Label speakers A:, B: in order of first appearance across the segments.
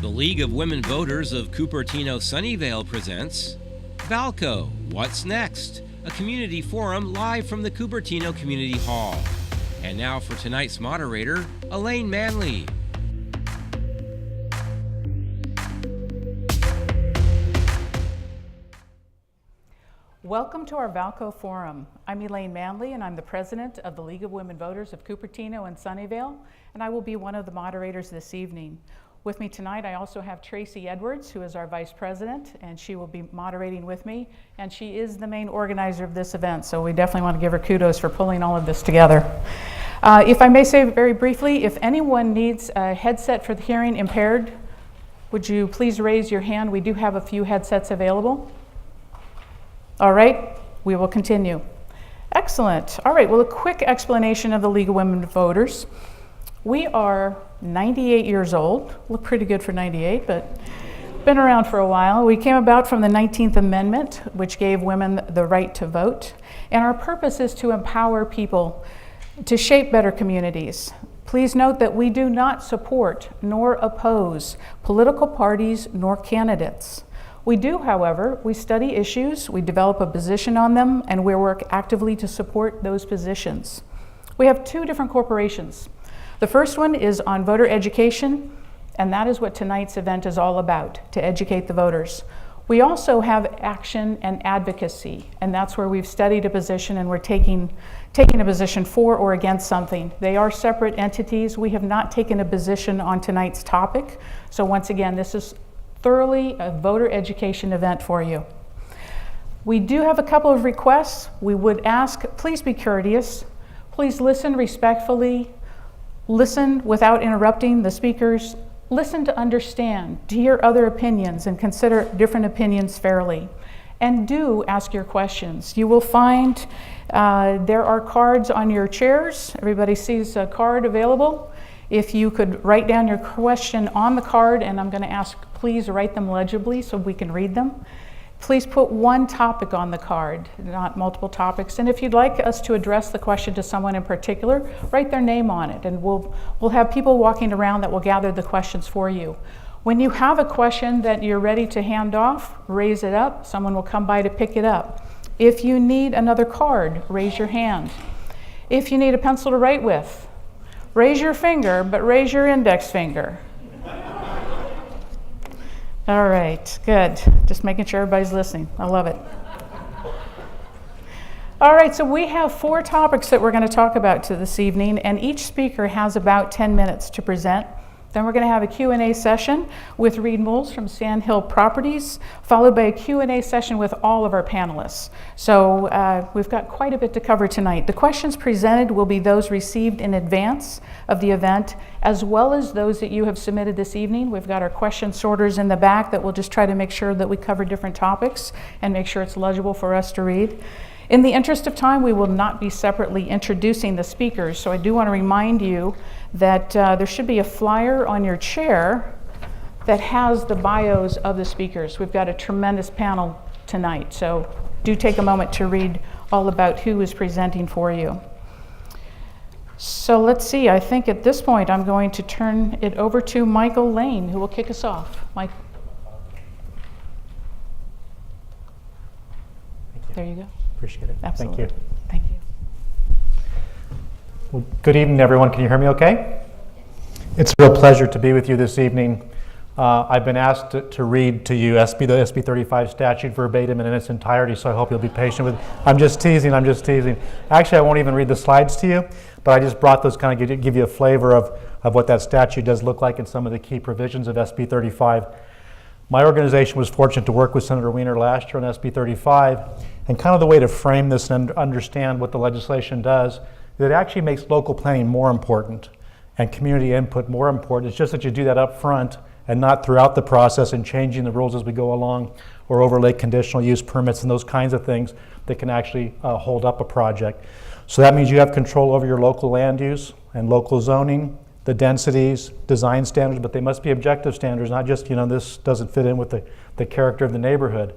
A: The League of Women Voters of Cupertino-Sunnyvale presents Vallco, What's Next? A community forum live from the Cupertino Community Hall. And now for tonight's moderator, Elaine Manley.
B: Welcome to our Vallco Forum. I'm Elaine Manley, and I'm the president of the League of Women Voters of Cupertino and Sunnyvale, and I will be one of the moderators this evening. With me tonight, I also have Tracy Edwards, who is our vice president, and she will be moderating with me, and she is the main organizer of this event, so we definitely want to give her kudos for pulling all of this together. If I may say very briefly, if anyone needs a headset for the hearing impaired, would you please raise your hand? We do have a few headsets available. All right, we will continue. Excellent. All right, well, a quick explanation of the League of Women Voters. We are 98 years old. Look pretty good for 98, but been around for a while. We came about from the 19th Amendment, which gave women the right to vote. And our purpose is to empower people to shape better communities. Please note that we do not support nor oppose political parties nor candidates. We do, however, we study issues, we develop a position on them, and we work actively to support those positions. We have two different corporations. The first one is on voter education, and that is what tonight's event is all about, to educate the voters. We also have action and advocacy, and that's where we've studied a position and we're taking a position for or against something. They are separate entities. We have not taken a position on tonight's topic. So once again, this is thoroughly a voter education event for you. We do have a couple of requests. We would ask, please be courteous. Please listen respectfully. Listen without interrupting the speakers. Listen to understand, to hear other opinions and consider different opinions fairly. And do ask your questions. You will find there are cards on your chairs. Everybody sees a card available. If you could write down your question on the card, and I'm going to ask, please write them legibly so we can read them. Please put one topic on the card, not multiple topics. And if you'd like us to address the question to someone in particular, write their name on it, and we'll have people walking around that will gather the questions for you. When you have a question that you're ready to hand off, raise it up. Someone will come by to pick it up. If you need another card, raise your hand. If you need a pencil to write with, raise your finger, but raise your index finger. All right, good. Just making sure everybody's listening. I love it. All right, so we have 4 topics that we're going to talk about this evening, and each speaker has about 10 minutes to present. Then we're going to have a Q&A session with Reed Moulds from Sandhill Properties, followed by a Q&A session with all of our panelists. So we've got quite a bit to cover tonight. The questions presented will be those received in advance of the event, as well as those that you have submitted this evening. We've got our question sorters in the back that will just try to make sure that we cover different topics and make sure it's legible for us to read. In the interest of time, we will not be separately introducing the speakers, so I do want to remind you that there should be a flyer on your chair that has the bios of the speakers. We've got a tremendous panel tonight, so do take a moment to read all about who is presenting for you. So let's see, I think at this point I'm going to turn it over to Michael Lane, who will kick us off. Mike. There you go.
C: Appreciate it.
B: Absolutely.
C: Thank you.
B: Thank you.
C: Well, good evening, everyone. Can you hear me okay? It's a real pleasure to be with you this evening. I've been asked to read to you the SB 35 statute verbatim and in its entirety, so I hope you'll be patient with it. I'm just teasing. Actually, I won't even read the slides to you, but I just brought those kind of give you a flavor of what that statute does look like and some of the key provisions of SB 35. My organization was fortunate to work with Senator Wiener last year on SB 35, and kind of the way to frame this and understand what the legislation does, it actually makes local planning more important and community input more important. It's just that you do that up front and not throughout the process and changing the rules as we go along or overlay conditional use permits and those kinds of things that can actually hold up a project. So that means you have control over your local land use and local zoning, the densities, design standards, but they must be objective standards, not just, this doesn't fit in with the character of the neighborhood,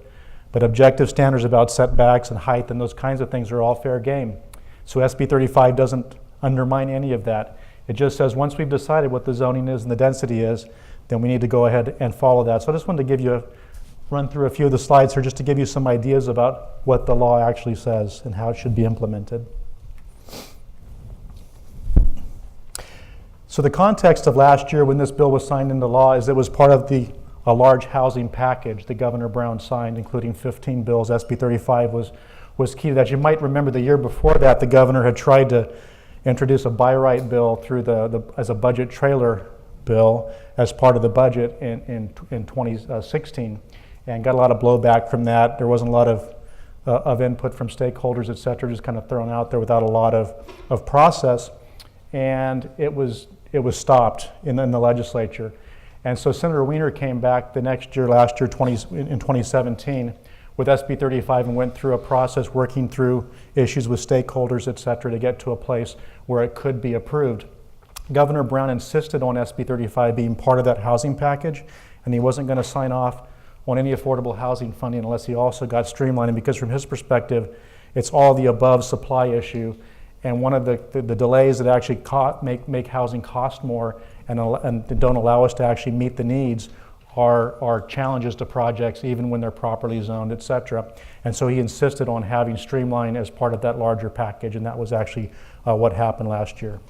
C: but objective standards about setbacks and height and those kinds of things are all fair game. So SB 35 doesn't undermine any of that. It just says once we've decided what the zoning is and the density is, then we need to go ahead and follow that. So I just wanted to give you run through a few of the slides here just to give you some ideas about what the law actually says and how it should be implemented. So the context of last year when this bill was signed into law is it was part of a large housing package that Governor Brown signed, including 15 bills. SB 35 was key to that. You might remember the year before that, the governor had tried to introduce a buy right bill through as a budget trailer bill as part of the budget in 2016, and got a lot of blowback from that. There wasn't a lot of input from stakeholders, et cetera, just kind of thrown out there without a lot of process, and it was stopped in the legislature. And so Senator Wiener came back the next year, last year, in 2017, with SB 35 and went through a process working through issues with stakeholders, et cetera, to get to a place where it could be approved. Governor Brown insisted on SB 35 being part of that housing package, and he wasn't going to sign off on any affordable housing funding unless he also got streamlining, because from his perspective, it's all the above supply issue. And one of the delays that actually make housing cost more and don't allow us to actually meet the needs are challenges to projects, even when they're properly zoned, et cetera. And so he insisted on having streamline as part of that larger package, and that was actually what happened last year.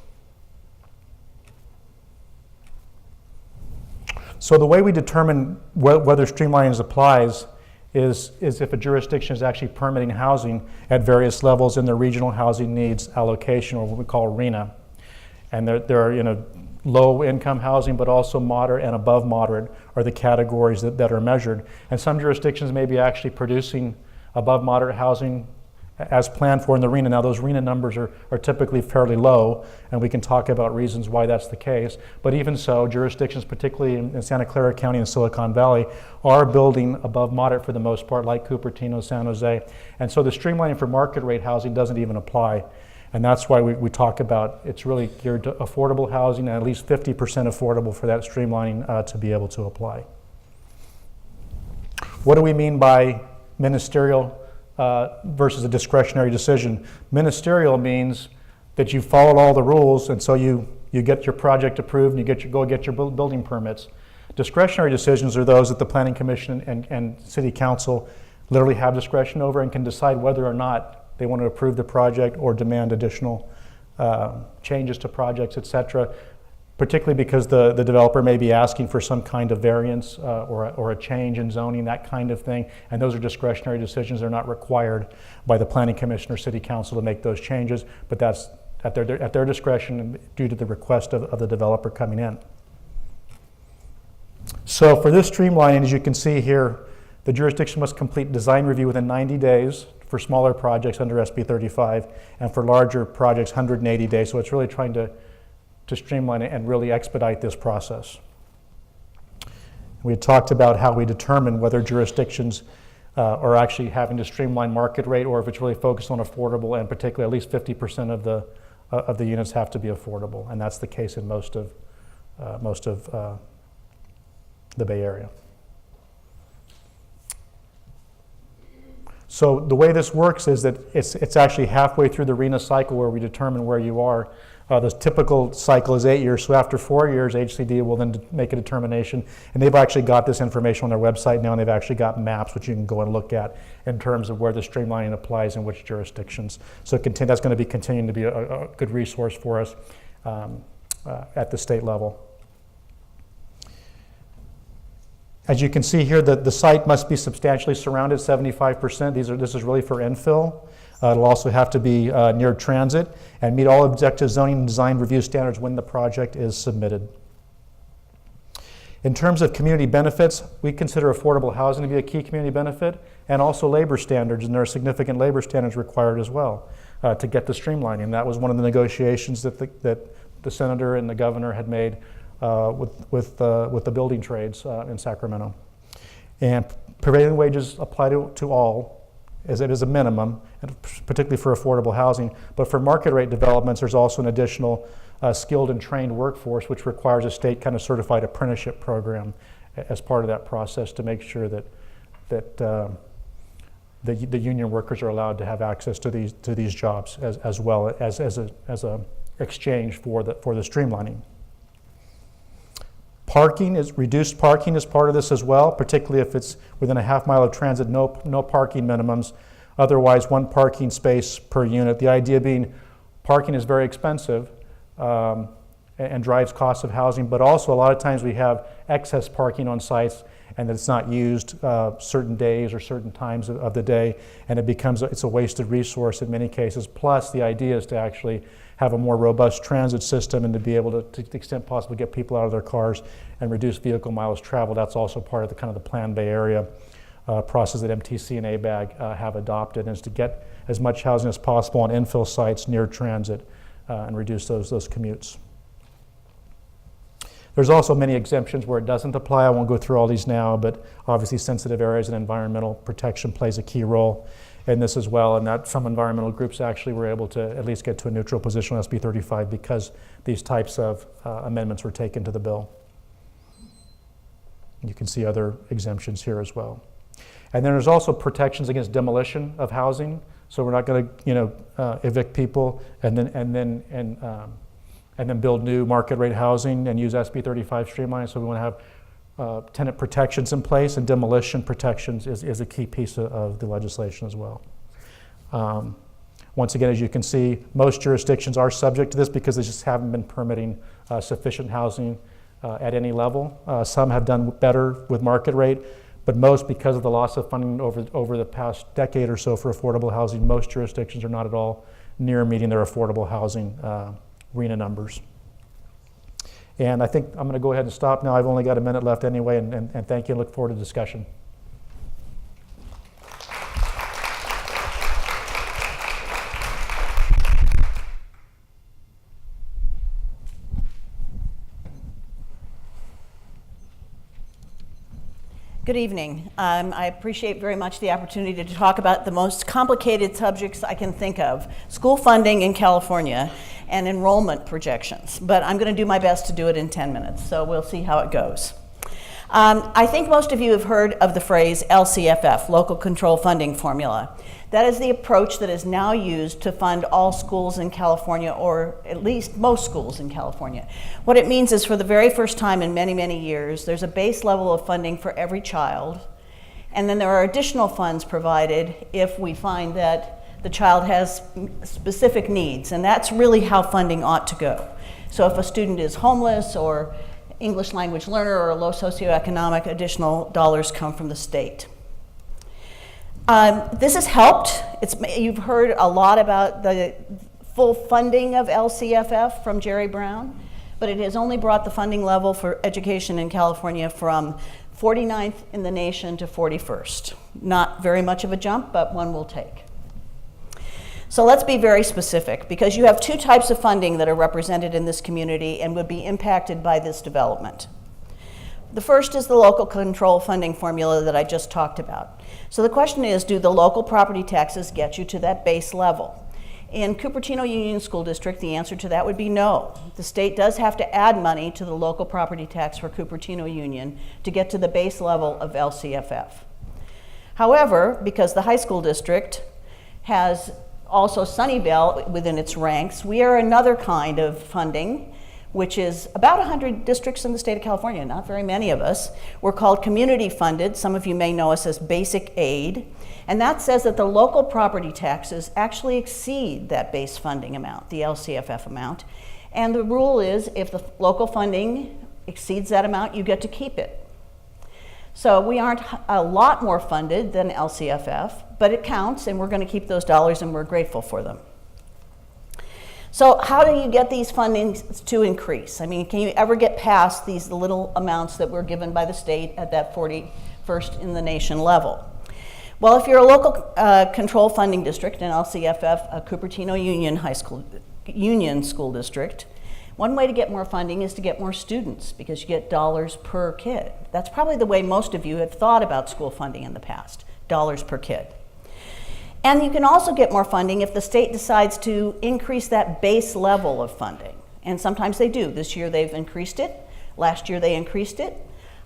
C: So the way we determine whether streamlining applies is if a jurisdiction is actually permitting housing at various levels in the regional housing needs allocation, or what we call RHNA. And there are low income housing, but also moderate and above moderate are the categories that are measured. And some jurisdictions may be actually producing above moderate housing as planned for in the RHNA. Now those RHNA numbers are typically fairly low, and we can talk about reasons why that's the case. But even so, jurisdictions, particularly in Santa Clara County and Silicon Valley, are building above moderate for the most part, like Cupertino, San Jose. And so the streamlining for market rate housing doesn't even apply. And that's why we talk about it's really geared to affordable housing, and at least 50% affordable for that streamlining to be able to apply. What do we mean by ministerial versus a discretionary decision? Ministerial means that you followed all the rules, and so you get your project approved and you go get your building permits. Discretionary decisions are those that the Planning Commission and City Council literally have discretion over and can decide whether or not they want to approve the project or demand additional changes to projects, et cetera, particularly because the developer may be asking for some kind of variance or a change in zoning, that kind of thing. And those are discretionary decisions. They're not required by the Planning Commission or City Council to make those changes, but that's at their discretion due to the request of the developer coming in. So for this streamlining, as you can see here, the jurisdiction must complete design review within 90 days for smaller projects under SB 35, and for larger projects, 180 days. So it's really trying to streamline it and really expedite this process. We had talked about how we determine whether jurisdictions are actually having to streamline market rate, or if it's really focused on affordable, and particularly at least 50% of the units have to be affordable, and that's the case in most of the Bay Area. So the way this works is that it's actually halfway through the RHNA cycle where we determine where you are. The typical cycle is 8 years, so after 4 years, HCD will then make a determination, and they've actually got this information on their website now, and they've actually got maps which you can go and look at in terms of where the streamlining applies in which jurisdictions. So that's going to be continuing to be a good resource for us at the state level. As you can see here, the site must be substantially surrounded, 75%. This is really for infill. It'll also have to be near transit and meet all objective zoning and design review standards when the project is submitted. In terms of community benefits, we consider affordable housing to be a key community benefit, and also labor standards, and there are significant labor standards required as well to get the streamlining. That was one of the negotiations that the senator and the governor had made with the building trades in Sacramento. And prevailing wages apply to all, as it is a minimum, and particularly for affordable housing. But for market rate developments, there's also an additional skilled and trained workforce, which requires a state kind of certified apprenticeship program as part of that process to make sure that the union workers are allowed to have access to these jobs as well as a exchange for the streamlining. Reduced parking is part of this as well, particularly if it's within a half mile of transit, no parking minimums. Otherwise, 1 parking space per unit. The idea being parking is very expensive and drives costs of housing, but also a lot of times we have excess parking on sites and it's not used certain days or certain times of the day, and it's a wasted resource in many cases. Plus, the idea is to actually have a more robust transit system and to be able to the extent possible, get people out of their cars and reduce vehicle miles traveled. That's also part of the kind of the Plan Bay Area process that MTC and ABAG have adopted, and is to get as much housing as possible on infill sites near transit and reduce those commutes. There's also many exemptions where it doesn't apply. I won't go through all these now, but obviously sensitive areas and environmental protection plays a key role in this as well, and that some environmental groups actually were able to at least get to a neutral position on SB 35 because these types of amendments were taken to the bill. You can see other exemptions here as well. And then there's also protections against demolition of housing. So we're not going to, evict people and then build new market rate housing and use SB 35 streamline. So we want to have tenant protections in place, and demolition protections is a key piece of the legislation as well. Once again, as you can see, most jurisdictions are subject to this because they just haven't been permitting sufficient housing at any level. Some have done better with market rate, but most, because of the loss of funding over the past decade or so for affordable housing, most jurisdictions are not at all near meeting their affordable housing RHNA numbers. And I think I'm going to go ahead and stop now. I've only got a minute left anyway, and thank you. Look forward to discussion.
D: Good evening. I appreciate very much the opportunity to talk about the most complicated subjects I can think of, school funding in California and enrollment projections. But I'm going to do my best to do it in 10 minutes, so we'll see how it goes. I think most of you have heard of the phrase LCFF, Local Control Funding Formula. That is the approach that is now used to fund all schools in California, or at least most schools in California. What it means is, for the very first time in many, many years, there's a base level of funding for every child, and then there are additional funds provided if we find that the child has specific needs, and that's really how funding ought to go. So if a student is homeless or English language learner or low socioeconomic, additional dollars come from the state. This has helped. You've heard a lot about the full funding of LCFF from Jerry Brown, but it has only brought the funding level for education in California from 49th in the nation to 41st. Not very much of a jump, but one we'll take. So let's be very specific, because you have two types of funding that are represented in this community and would be impacted by this development. The first is the local control funding formula that I just talked about. So the question is, do the local property taxes get you to that base level? In Cupertino Union School District, the answer to that would be no. The state does have to add money to the local property tax for Cupertino Union to get to the base level of LCFF. However, because the high school district has also Sunnyvale within its ranks, we are another kind of funding, which is about 100 districts in the state of California, not very many of us. We're called community funded. Some of you may know us as basic aid. And that says that the local property taxes actually exceed that base funding amount, the LCFF amount. And the rule is, if the local funding exceeds that amount, you get to keep it. So we aren't a lot more funded than LCFF, but it counts, and we're going to keep those dollars, and we're grateful for them. So how do you get these fundings to increase? I mean, can you ever get past these little amounts that were given by the state at that 41st in the nation level? Well, if you're a local control funding district, an LCFF, a Cupertino Union School District, one way to get more funding is to get more students, because you get dollars per kid. That's probably the way most of you have thought about school funding in the past, dollars per kid. And you can also get more funding if the state decides to increase that base level of funding. And sometimes they do. This year they've increased it. Last year they increased it.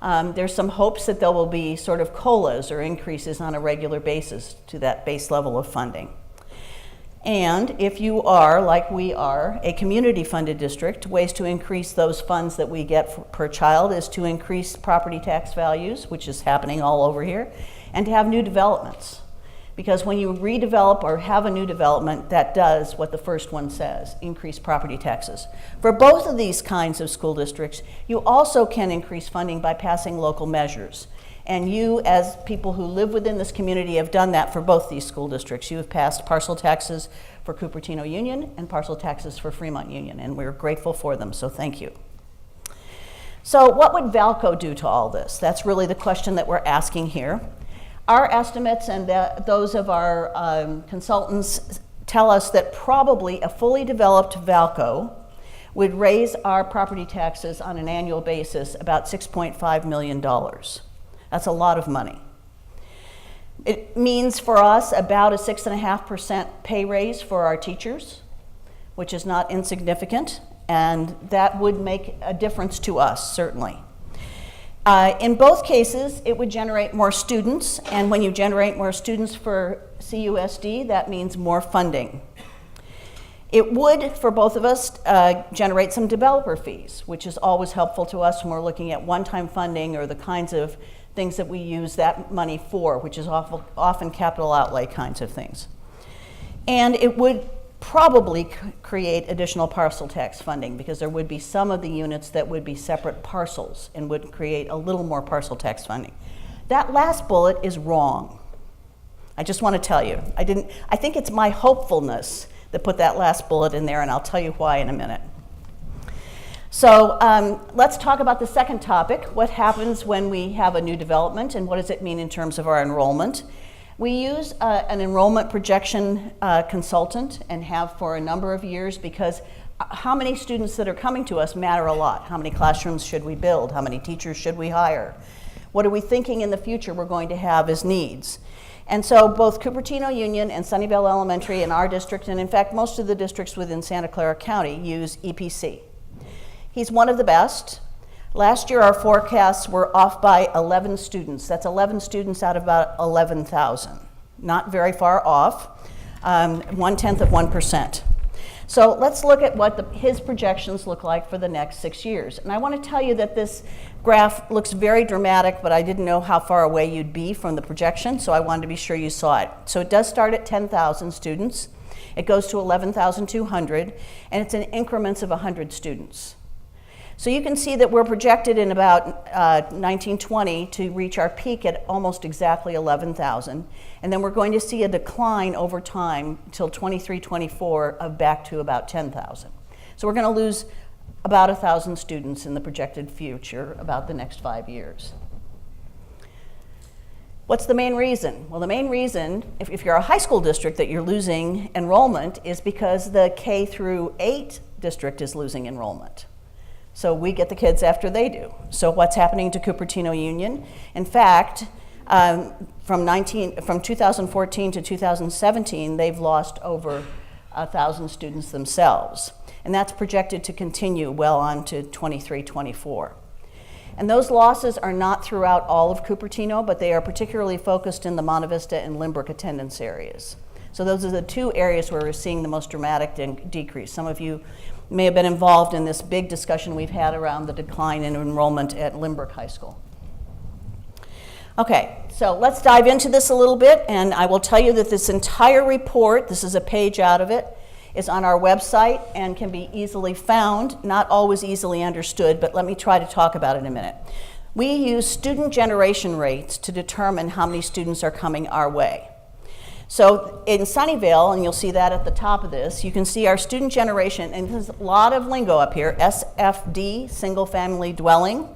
D: There's some hopes that there will be sort of COLAs, or increases on a regular basis to that base level of funding. And if you are, like we are, a community-funded district, ways to increase those funds that we get per child is to increase property tax values, which is happening all over here, and to have new developments. Because when you redevelop or have a new development, that does what the first one says, increase property taxes. For both of these kinds of school districts, you also can increase funding by passing local measures. And you, as people who live within this community, have done that for both these school districts. You have passed parcel taxes for Cupertino Union and parcel taxes for Fremont Union, and we're grateful for them, so thank you. So what would Vallco do to all this? That's really the question that we're asking here. Our estimates and those of our consultants tell us that probably a fully developed Vallco would raise our property taxes on an annual basis about $6.5 million. That's a lot of money. It means for us about a 6.5% pay raise for our teachers, which is not insignificant, and that would make a difference to us, certainly. In both cases, it would generate more students, and when you generate more students for FUHSD, that means more funding. It would, for both of us, generate some developer fees, which is always helpful to us when we're looking at one-time funding or the kinds of things that we use that money for, which is often capital outlay kinds of things. And it would probably create additional parcel tax funding because there would be some of the units that would be separate parcels and would create a little more parcel tax funding. That last bullet is wrong. I just want to tell you. I think it's my hopefulness that put that last bullet in there, and I'll tell you why in a minute. So let's talk about the second topic, what happens when we have a new development and what does it mean in terms of our enrollment. We use an enrollment projection consultant and have for a number of years because how many students that are coming to us matter a lot. How many classrooms should we build? How many teachers should we hire? What are we thinking in the future we're going to have as needs? And so both Cupertino Union and Sunnyvale Elementary in our district, and in fact most of the districts within Santa Clara County, use EPC. He's one of the best. Last year our forecasts were off by 11 students. That's 11 students out of about 11,000. Not very far off, 1/10 of 1%. So let's look at what his projections look like for the next 6 years. And I want to tell you that this graph looks very dramatic, but I didn't know how far away you'd be from the projection, so I wanted to be sure you saw it. So it does start at 10,000 students. It goes to 11,200, and it's in increments of 100 students. So you can see that we're projected in about 1920 to reach our peak at almost exactly 11,000. And then we're going to see a decline over time till 23-24 of back to about 10,000. So we're going to lose about 1,000 students in the projected future about the next 5 years. What's the main reason? Well, the main reason, if you're a high school district that you're losing enrollment, is because the K through 8 district is losing enrollment. So we get the kids after they do. So what's happening to Cupertino Union? In fact, from 2014 to 2017, they've lost over 1,000 students themselves. And that's projected to continue well on to 23-24. And those losses are not throughout all of Cupertino, but they are particularly focused in the Monte Vista and Lynbrook attendance areas. So those are the two areas where we're seeing the most dramatic decrease. Some of you may have been involved in this big discussion we've had around the decline in enrollment at Lynbrook High School. Okay, so let's dive into this a little bit, and I will tell you that this entire report, this is a page out of it, is on our website and can be easily found, not always easily understood, but let me try to talk about it in a minute. We use student generation rates to determine how many students are coming our way. So in Sunnyvale, and you'll see that at the top of this, you can see our student generation, and there's a lot of lingo up here, SFD, single family dwelling,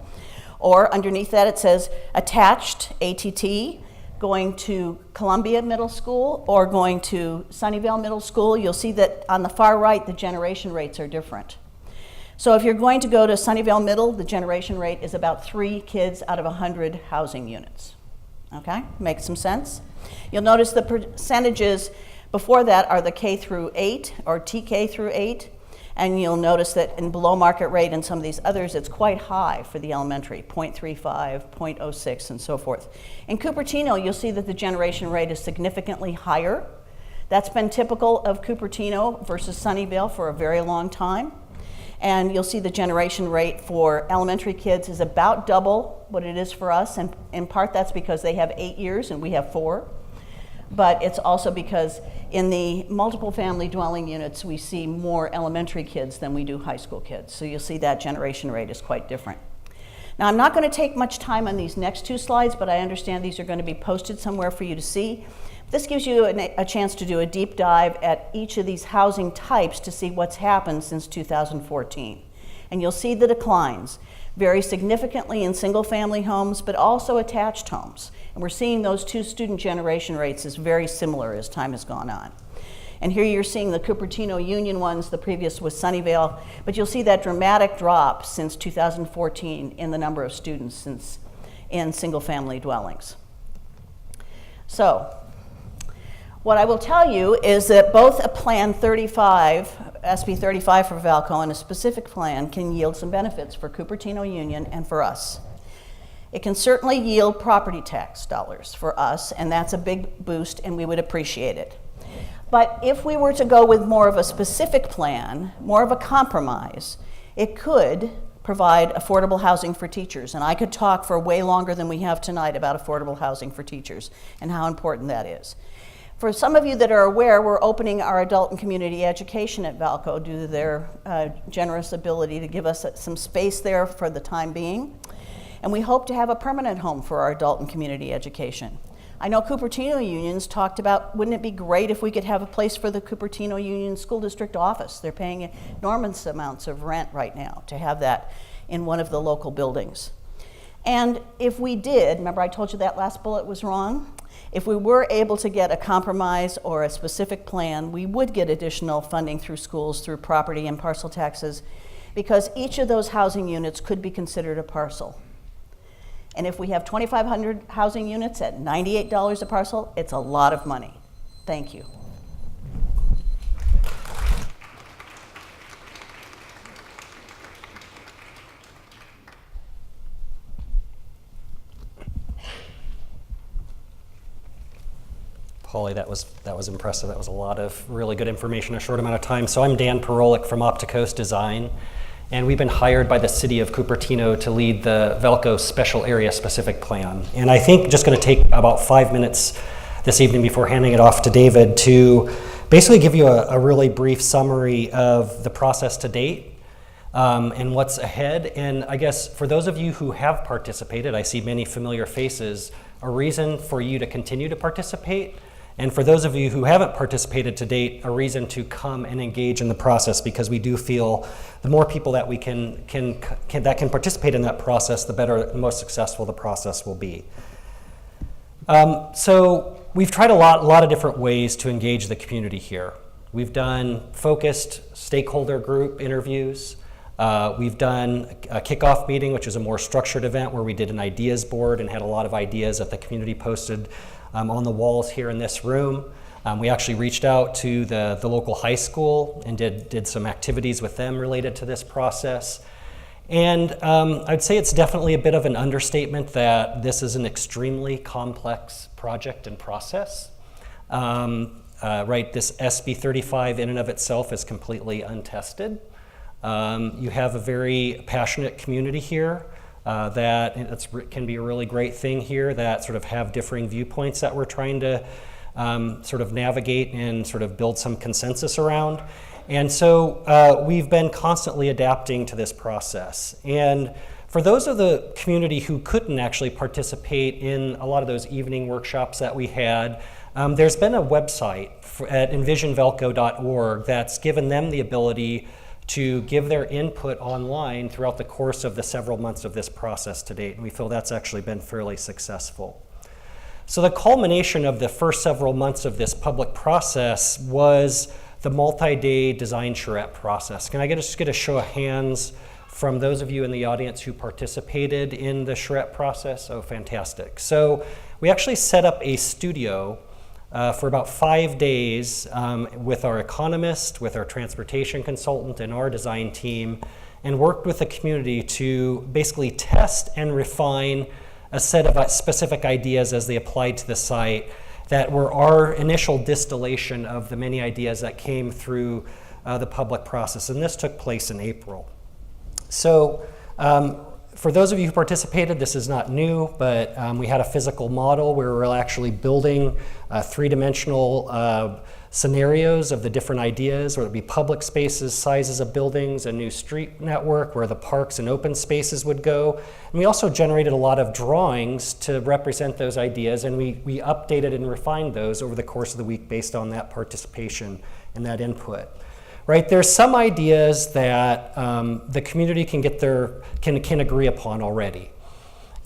D: or underneath that it says attached, ATT, going to Columbia Middle School or going to Sunnyvale Middle School. You'll see that on the far right, the generation rates are different. So if you're going to go to Sunnyvale Middle, the generation rate is about 3 kids out of 100 housing units. Okay, makes some sense? You'll notice the percentages before that are the K through 8 or TK through 8, and you'll notice that in below market rate and some of these others, it's quite high for the elementary, 0.35, 0.06, and so forth. In Cupertino, you'll see that the generation rate is significantly higher That's been typical of Cupertino versus Sunnyvale for a very long time. And you'll see the generation rate for elementary kids is about double what it is for us. And in part that's because they have 8 years and we have 4. But it's also because in the multiple family dwelling units, we see more elementary kids than we do high school kids. So you'll see that generation rate is quite different. Now, I'm not going to take much time on these next 2 slides, but I understand these are going to be posted somewhere for you to see. This gives you a chance to do a deep dive at each of these housing types to see what's happened since 2014. And you'll see the declines very significantly in single-family homes, but also attached homes. And we're seeing those 2 student generation rates as very similar as time has gone on. And here you're seeing the Cupertino Union ones, the previous was Sunnyvale, but you'll see that dramatic drop since 2014 in the number of students in single-family dwellings. So, what I will tell you is that both a Plan 35, SB 35 for Vallco, and a specific plan can yield some benefits for Cupertino Union and for us. It can certainly yield property tax dollars for us, and that's a big boost, and we would appreciate it. But if we were to go with more of a specific plan, more of a compromise, it could provide affordable housing for teachers. And I could talk for way longer than we have tonight about affordable housing for teachers and how important that is. For some of you that are aware, we're opening our adult and community education at Vallco due to their generous ability to give us some space there for the time being. And we hope to have a permanent home for our adult and community education. I know Cupertino Union's talked about, wouldn't it be great if we could have a place for the Cupertino Union School District office? They're paying enormous amounts of rent right now to have that in one of the local buildings. And if we did, remember I told you that last bullet was wrong? If we were able to get a compromise or a specific plan, we would get additional funding through schools, through property and parcel taxes, because each of those housing units could be considered a parcel. And if we have 2,500 housing units at $98 a parcel, it's a lot of money. Thank you.
E: Polly, that was impressive. That was a lot of really good information in a short amount of time. So I'm Dan Parolek from Opticos Design. And we've been hired by the city of Cupertino to lead the Vallco Special Area Specific Plan. And I think just going to take about 5 minutes this evening before handing it off to David to basically give you a really brief summary of the process to date and what's ahead. And I guess for those of you who have participated, I see many familiar faces, a reason for you to continue to participate. And for those of you who haven't participated to date, a reason to come and engage in the process, because we do feel the more people that we can participate in that process, the better, the most successful the process will be. So we've tried a lot of different ways to engage the community here. We've done focused stakeholder group interviews. We've done a kickoff meeting, which is a more structured event where we did an ideas board and had a lot of ideas that the community posted on the walls here in this room. We actually reached out to the local high school and did some activities with them related to this process. And I'd say it's definitely a bit of an understatement that this is an extremely complex project and process. Right, this SB 35 in and of itself is completely untested. You have a very passionate community here. That can be a really great thing here, that sort of have differing viewpoints that we're trying to sort of navigate and sort of build some consensus around. And so we've been constantly adapting to this process. And for those of the community who couldn't actually participate in a lot of those evening workshops that we had, there's been a website at envisionvallco.org that's given them the ability to give their input online throughout the course of the several months of this process to date. And we feel that's actually been fairly successful. So the culmination of the first several months of this public process was the multi-day design charrette process. Can I just get a show of hands from those of you in the audience who participated in the charrette process? Oh, fantastic. So we actually set up a studio for about 5 days with our economist, with our transportation consultant, and our design team, and worked with the community to basically test and refine a set of specific ideas as they applied to the site, that were our initial distillation of the many ideas that came through the public process, and this took place in April. So for those of you who participated, this is not new, but we had a physical model where we were actually building three-dimensional scenarios of the different ideas, whether it be public spaces, sizes of buildings, a new street network where the parks and open spaces would go. And we also generated a lot of drawings to represent those ideas, and we updated and refined those over the course of the week based on that participation and that input. Right, there's some ideas that the community can agree upon already.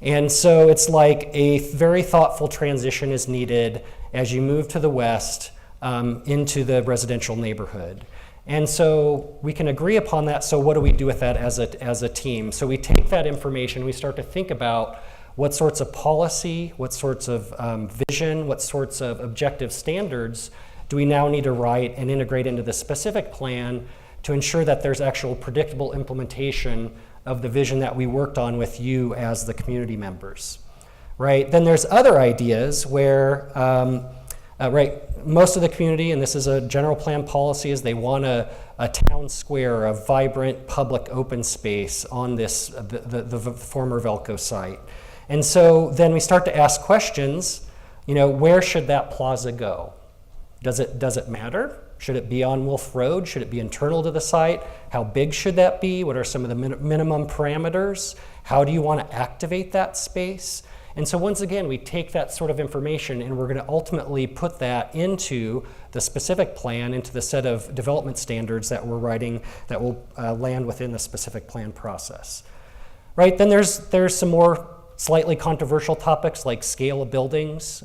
E: And so it's like a very thoughtful transition is needed as you move to the west into the residential neighborhood. And so we can agree upon that, so what do we do with that as a team? So we take that information, we start to think about what sorts of policy, what sorts of vision, what sorts of objective standards do we now need to write and integrate into the specific plan to ensure that there's actual predictable implementation of the vision that we worked on with you as the community members, right? Then there's other ideas where, most of the community, and this is a general plan policy, is they want a town square, a vibrant public open space on this, the former Vallco site. And so then we start to ask questions, where should that plaza go? Does it matter? Should it be on Wolf Road? Should it be internal to the site? How big should that be? What are some of the minimum parameters? How do you want to activate that space? And so once again, we take that sort of information and we're going to ultimately put that into the specific plan, into the set of development standards that we're writing that will land within the specific plan process. Right, then there's some more slightly controversial topics like scale of buildings.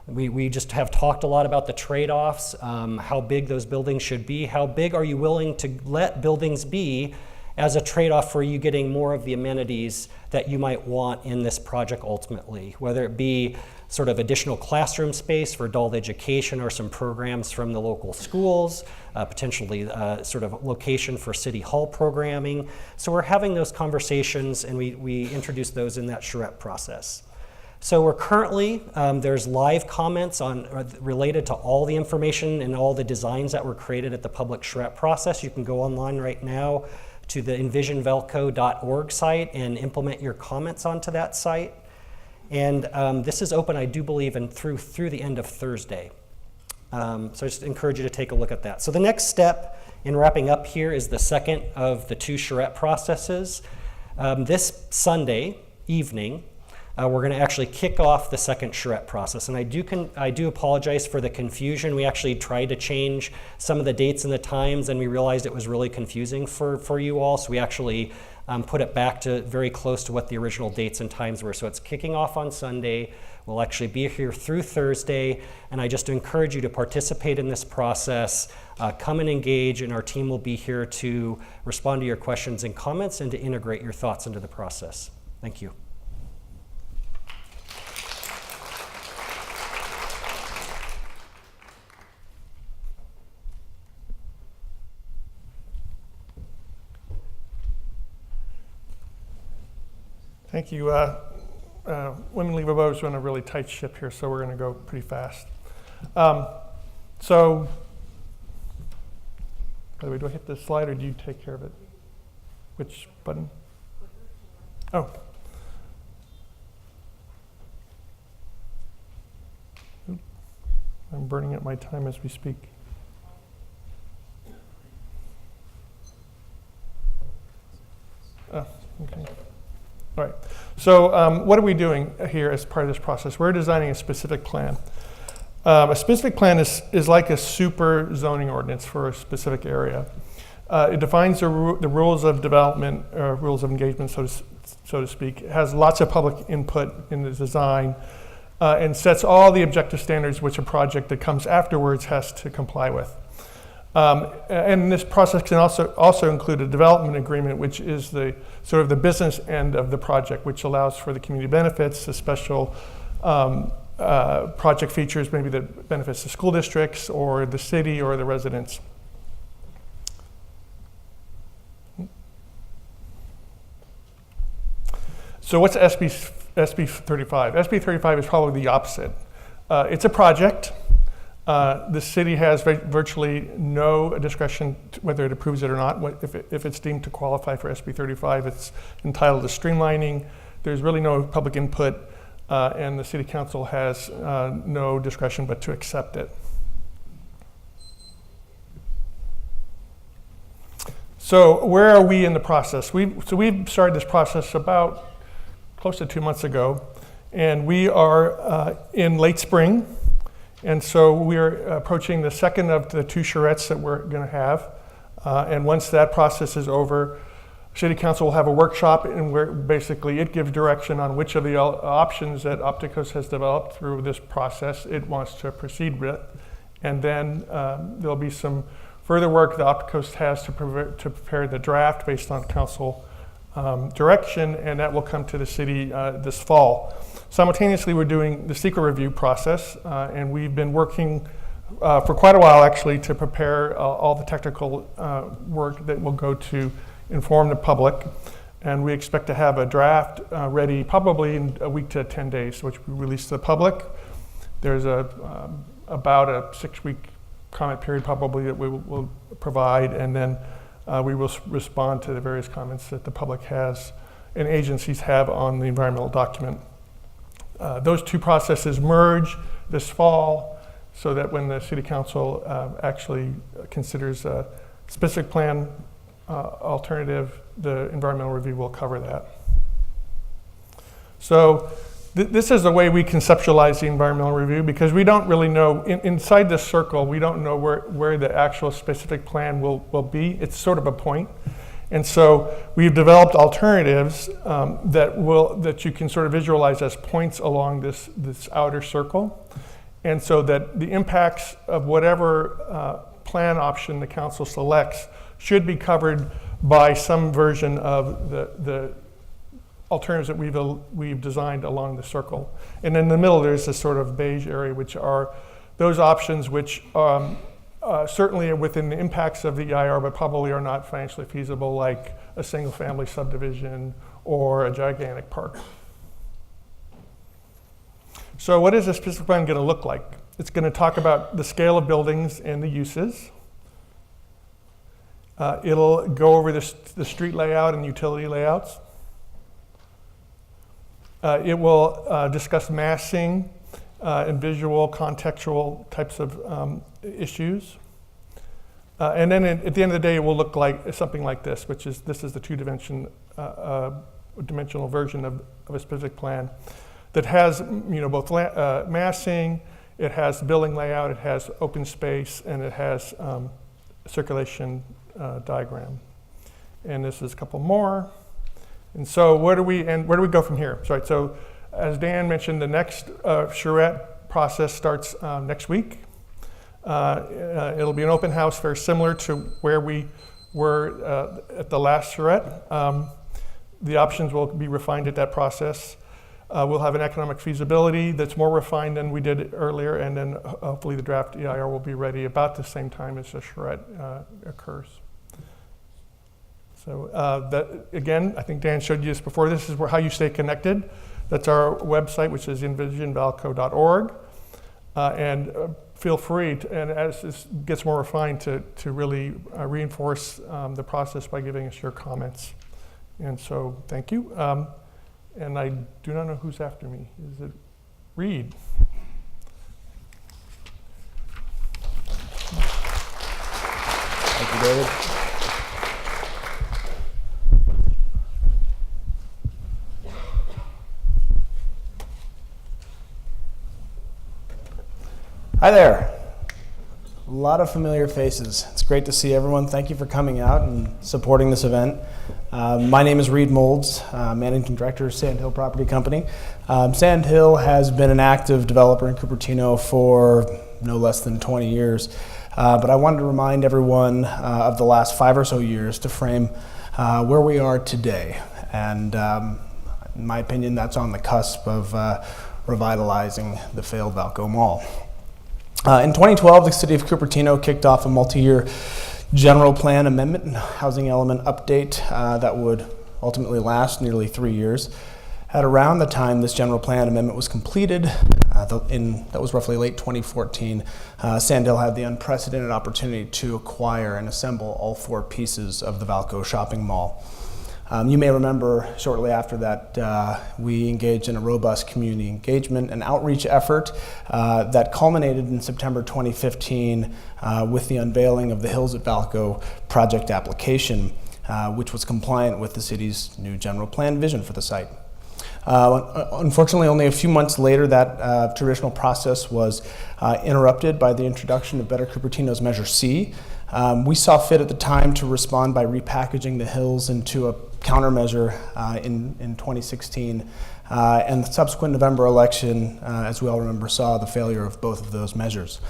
E: We just have talked a lot about the trade-offs, how big those buildings should be. How big are you willing to let buildings be as a trade-off for you getting more of the amenities that you might want in this project ultimately, whether it be sort of additional classroom space for adult education or some programs from the local schools, potentially sort of location for city hall programming. So we're having those conversations, and we introduce those in that charrette process. So we're currently, there's live comments related to all the information and all the designs that were created at the public charrette process. You can go online right now to the envisionvallco.org site and implement your comments onto that site. And this is open, I do believe, through the end of Thursday. So I just encourage you to take a look at that. So the next step in wrapping up here is the second of the two charrette processes. This Sunday evening, we're going to actually kick off the second charrette process. And I do apologize for the confusion. We actually tried to change some of the dates and the times, and we realized it was really confusing for you all. So we actually put it back to very close to what the original dates and times were. So it's kicking off on Sunday. We'll actually be here through Thursday. And I just encourage you to participate in this process. Come and engage, and our team will be here to respond to your questions and comments and to integrate your thoughts into the process. Thank you.
F: Thank you. Women Leader Boves run a really tight ship here, so we're going to go pretty fast. So, by the way, do I hit this slide or do you take care of it? Which button? Oh. Oop. I'm burning up my time as we speak. Oh, okay. All right, so what are we doing here as part of this process? We're designing a specific plan. A specific plan is like a super zoning ordinance for a specific area. It defines the rules of development, rules of engagement, so to speak. It has lots of public input in the design and sets all the objective standards which a project that comes afterwards has to comply with. And this process can also include a development agreement, which is the sort of the business end of the project, which allows for the community benefits, the special project features, maybe that benefits the school districts or the city or the residents. So what's SB 35? SB 35 is probably the opposite. It's a project. The city has virtually no discretion whether it approves it or not. If it's deemed to qualify for SB 35, it's entitled to streamlining. There's really no public input, and the city council has no discretion but to accept it. So where are we in the process? We've started this process about close to 2 months ago, and we are in late spring. And so we are approaching the second of the 2 charrettes that we're going to have. And once that process is over, City Council will have a workshop in where basically it gives direction on which of the options that Opticos has developed through this process it wants to proceed with. And then there'll be some further work that Opticos has to prepare the draft based on council direction, and that will come to the city this fall. Simultaneously, we're doing the secret review process, and we've been working for quite a while actually to prepare all the technical work that will go to inform the public. And we expect to have a draft ready probably in a week to 10 days, which we release to the public. There's about a 6-week comment period probably that we will provide, and then we will respond to the various comments that the public has and agencies have on the environmental document. Those 2 processes merge this fall so that when the City Council actually considers a specific plan alternative, the environmental review will cover that. So this is the way we conceptualize the environmental review, because we don't really know, inside this circle, we don't know where the actual specific plan will be. It's sort of a point. And so we've developed alternatives that you can sort of visualize as points along this outer circle. And so that the impacts of whatever plan option the council selects should be covered by some version of the alternatives that we've designed along the circle. And in the middle, there's this sort of beige area, which are those options which certainly are within the impacts of the EIR, but probably are not financially feasible, like a single-family subdivision or a gigantic park. So what is the specific plan going to look like? It's going to talk about the scale of buildings and the uses. It'll go over the street layout and utility layouts. It will discuss massing and visual, contextual types of issues. And then at the end of the day, it will look like something like this, which is this is the two-dimensional version of a specific plan that has both massing, it has building layout, it has open space, and it has circulation diagram. And this is a couple more. And so where do we go from here? So as Dan mentioned, the next charrette process starts next week. It'll be an open house very similar to where we were at the last charrette. The options will be refined at that process. We'll have an economic feasibility that's more refined than we did earlier, and then hopefully the draft EIR will be ready about the same time as the charrette occurs. So that, again, I think Dan showed you this before. This is how you stay connected. That's our website, which is envisionvallco.org. And feel free, and as this gets more refined, to really reinforce the process by giving us your comments. And so, thank you. And I do not know who's after me. Is it Reed?
G: Thank you, David. Hi there. A lot of familiar faces. It's great to see everyone. Thank you for coming out and supporting this event. My name is Reed Moulds, Managing Director of Sand Hill Property Company. Sand Hill has been an active developer in Cupertino for no less than 20 years. But I wanted to remind everyone of the last 5 or so years to frame where we are today. And in my opinion, that's on the cusp of revitalizing the failed Vallco Mall. In 2012, the City of Cupertino kicked off a multi-year general plan amendment and housing element update that would ultimately last nearly 3 years. At around the time this general plan amendment was completed, That was roughly late 2014. Sandhill had the unprecedented opportunity to acquire and assemble all 4 pieces of the Vallco shopping mall. You may remember shortly after that, we engaged in a robust community engagement and outreach effort that culminated in September 2015 with the unveiling of the Hills at Vallco project application, which was compliant with the city's new general plan vision for the site. Unfortunately, only a few months later, that traditional process was interrupted by the introduction of Better Cupertino's Measure C. We saw fit at the time to respond by repackaging the Hills into a countermeasure in 2016, and the subsequent November election, as we all remember, saw the failure of both of those measures.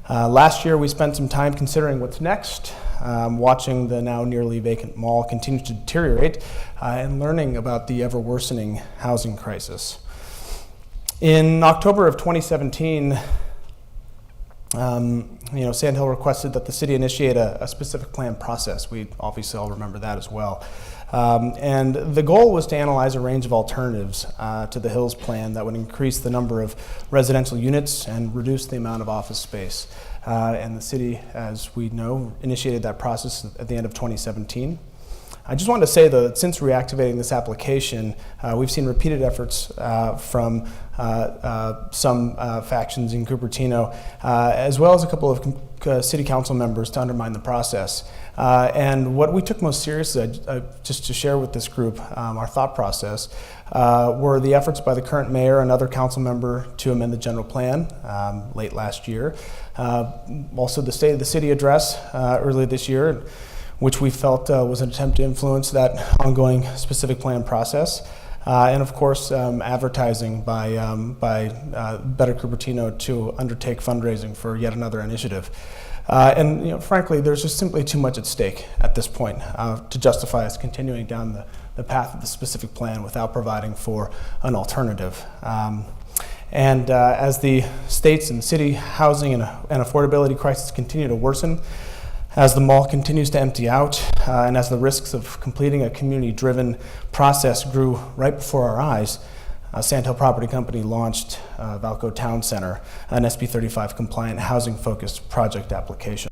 G: Last year, we spent some time considering what's next, watching the now nearly vacant mall continue to deteriorate, and learning about the ever-worsening housing crisis. In October of 2017, Sandhill requested that the city initiate a specific plan process. We obviously all remember that as well. And the goal was to analyze a range of alternatives to the Hills plan that would increase the number of residential units and reduce the amount of office space. And the city, as we know, initiated that process at the end of 2017. I just wanted to say, though, that since reactivating this application, we've seen repeated efforts from some factions in Cupertino, as well as a couple of city council members to undermine the process. And what we took most seriously, just to share with this group our thought process, were the efforts by the current mayor and other council member to amend the general plan late last year. Also, the State of the City address earlier this year, which we felt was an attempt to influence that ongoing specific plan process. And of course, advertising by Better Cupertino to undertake fundraising for yet another initiative. And frankly, there's just simply too much at stake at this point to justify us continuing down the path of the specific plan without providing for an alternative. And as the state's and city housing and affordability crisis continue to worsen, as the mall continues to empty out, and as the risks of completing a community-driven process grew right before our eyes, Sandhill Property Company launched Vallco Town Center, an SB 35 compliant housing-focused project application.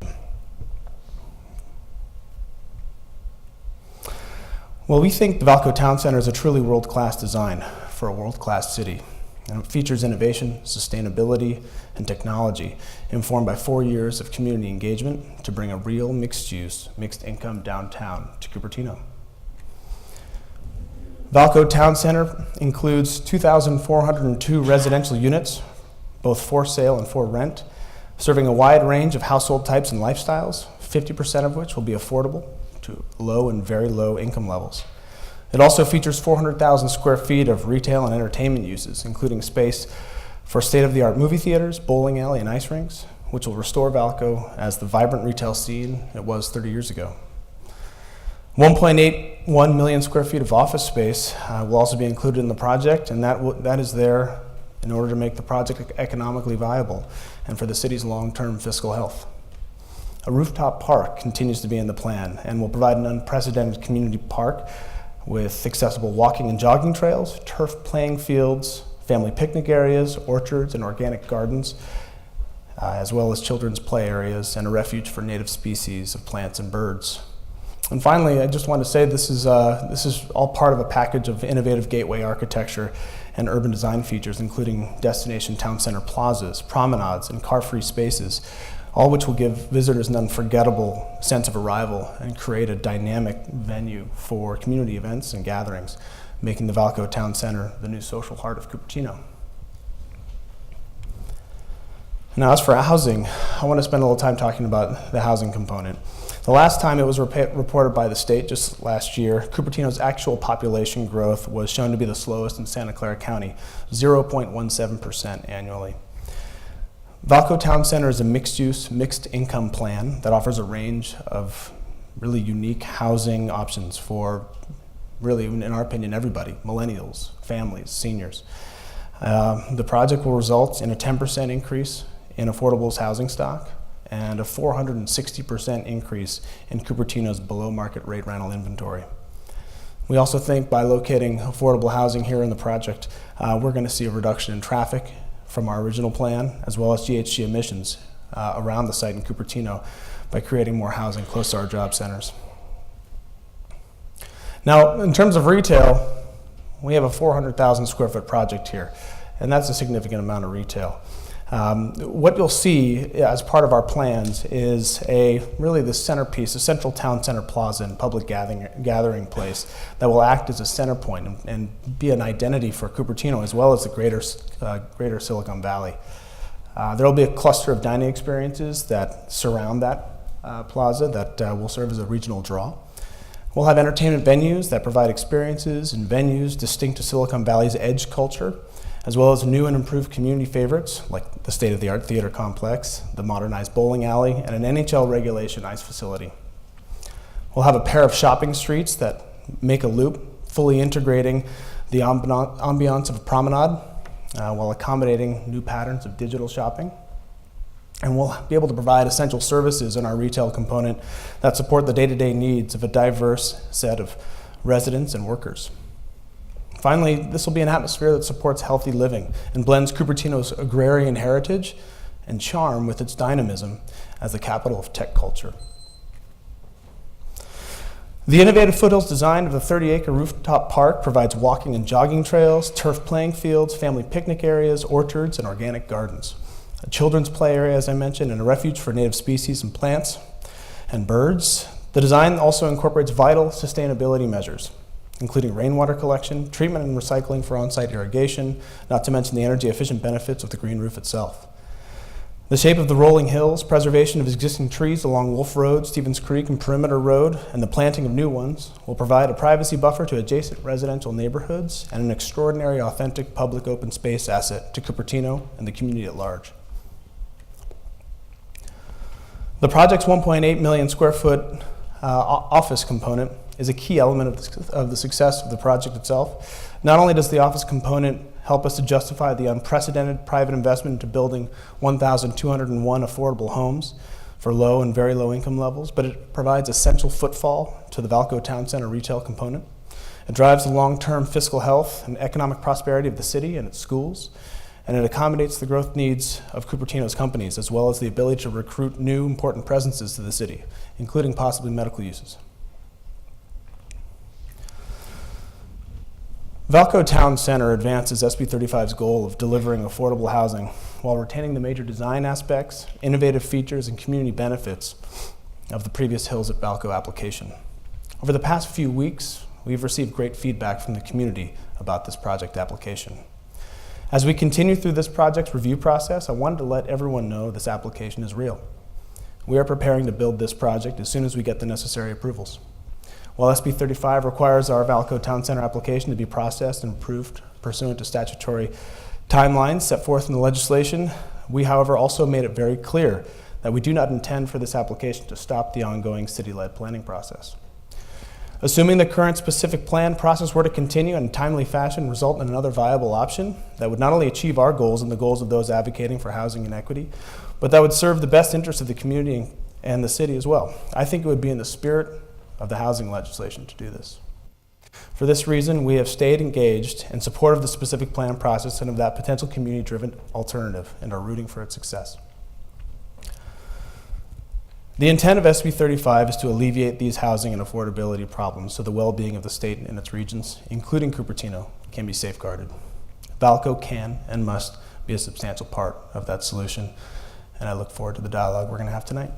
G: Well, we think the Vallco Town Center is a truly world-class design for a world-class city. And it features innovation, sustainability, and technology, informed by 4 years of community engagement to bring a real mixed-use, mixed-income downtown to Cupertino. Vallco Town Center includes 2,402 residential units, both for sale and for rent, serving a wide range of household types and lifestyles, 50% of which will be affordable to low and very low income levels. It also features 400,000 square feet of retail and entertainment uses, including space for state-of-the-art movie theaters, bowling alley, and ice rinks, which will restore Vallco as the vibrant retail scene it was 30 years ago. 1.81 million square feet of office space will also be included in the project, and that is there in order to make the project economically viable and for the city's long-term fiscal health. A rooftop park continues to be in the plan and will provide an unprecedented community park with accessible walking and jogging trails, turf playing fields, family picnic areas, orchards, and organic gardens, as well as children's play areas and a refuge for native species of plants and birds. And finally, I just want to say this is all part of a package of innovative gateway architecture and urban design features, including destination town center plazas, promenades, and car-free spaces, all which will give visitors an unforgettable sense of arrival and create a dynamic venue for community events and gatherings, making the Vallco Town Center the new social heart of Cupertino. Now, as for housing, I want to spend a little time talking about the housing component. The last time it was reported by the state, just last year, Cupertino's actual population growth was shown to be the slowest in Santa Clara County, 0.17% annually. Vallco Town Center is a mixed-use, mixed-income plan that offers a range of really unique housing options for, really, in our opinion, everybody, millennials, families, seniors. The project will result in a 10% increase in affordables housing stock and a 460% increase in Cupertino's below-market rate rental inventory. We also think by locating affordable housing here in the project, we're going to see a reduction in traffic from our original plan, as well as GHG emissions around the site in Cupertino by creating more housing close to our job centers. Now, in terms of retail, we have a 400,000 square foot project here, and that's a significant amount of retail. What you'll see as part of our plans is really the centerpiece, a central town center plaza and public gathering place that will act as a center point and be an identity for Cupertino as well as the greater Silicon Valley. There will be a cluster of dining experiences that surround that plaza that will serve as a regional draw. We'll have entertainment venues that provide experiences and venues distinct to Silicon Valley's edge culture, as well as new and improved community favorites like the state-of-the-art theater complex, the modernized bowling alley, and an NHL regulation ice facility. We'll have a pair of shopping streets that make a loop, fully integrating the ambiance of a promenade while accommodating new patterns of digital shopping. And we'll be able to provide essential services in our retail component that support the day-to-day needs of a diverse set of residents and workers. Finally, this will be an atmosphere that supports healthy living and blends Cupertino's agrarian heritage and charm with its dynamism as the capital of tech culture. The innovative foothills design of the 30-acre rooftop park provides walking and jogging trails, turf playing fields, family picnic areas, orchards, and organic gardens. A children's play area, as I mentioned, and a refuge for native species and plants and birds. The design also incorporates vital sustainability measures, including rainwater collection, treatment and recycling for on-site irrigation, not to mention the energy-efficient benefits of the green roof itself. The shape of the rolling hills, preservation of existing trees along Wolf Road, Stevens Creek, and Perimeter Road, and the planting of new ones will provide a privacy buffer to adjacent residential neighborhoods and an extraordinary, authentic public open space asset to Cupertino and the community at large. The project's 1.8 million square foot office component is a key element of the success of the project itself. Not only does the office component help us to justify the unprecedented private investment into building 1,201 affordable homes for low and very low income levels, but it provides essential footfall to the Vallco Town Center retail component. It drives the long-term fiscal health and economic prosperity of the city and its schools, and it accommodates the growth needs of Cupertino's companies, as well as the ability to recruit new important presences to the city, including possibly medical uses. Vallco Town Center advances SB 35's goal of delivering affordable housing while retaining the major design aspects, innovative features, and community benefits of the previous Hills at Vallco application. Over the past few weeks, we've received great feedback from the community about this project application. As we continue through this project's review process, I wanted to let everyone know this application is real. We are preparing to build this project as soon as we get the necessary approvals. While SB 35 requires our Vallco Town Center application to be processed and approved pursuant to statutory timelines set forth in the legislation, we, however, also made it very clear that we do not intend for this application to stop the ongoing city-led planning process. Assuming the current specific plan process were to continue in a timely fashion, result in another viable option that would not only achieve our goals and the goals of those advocating for housing and equity, but that would serve the best interests of the community and the city as well. I think it would be in the spirit of the housing legislation to do this. For this reason, we have stayed engaged in support of the specific plan process and of that potential community-driven alternative and are rooting for its success. The intent of SB 35 is to alleviate these housing and affordability problems so the well-being of the state and its regions, including Cupertino, can be safeguarded. Vallco can and must be a substantial part of that solution, and I look forward to the dialogue we're going to have tonight.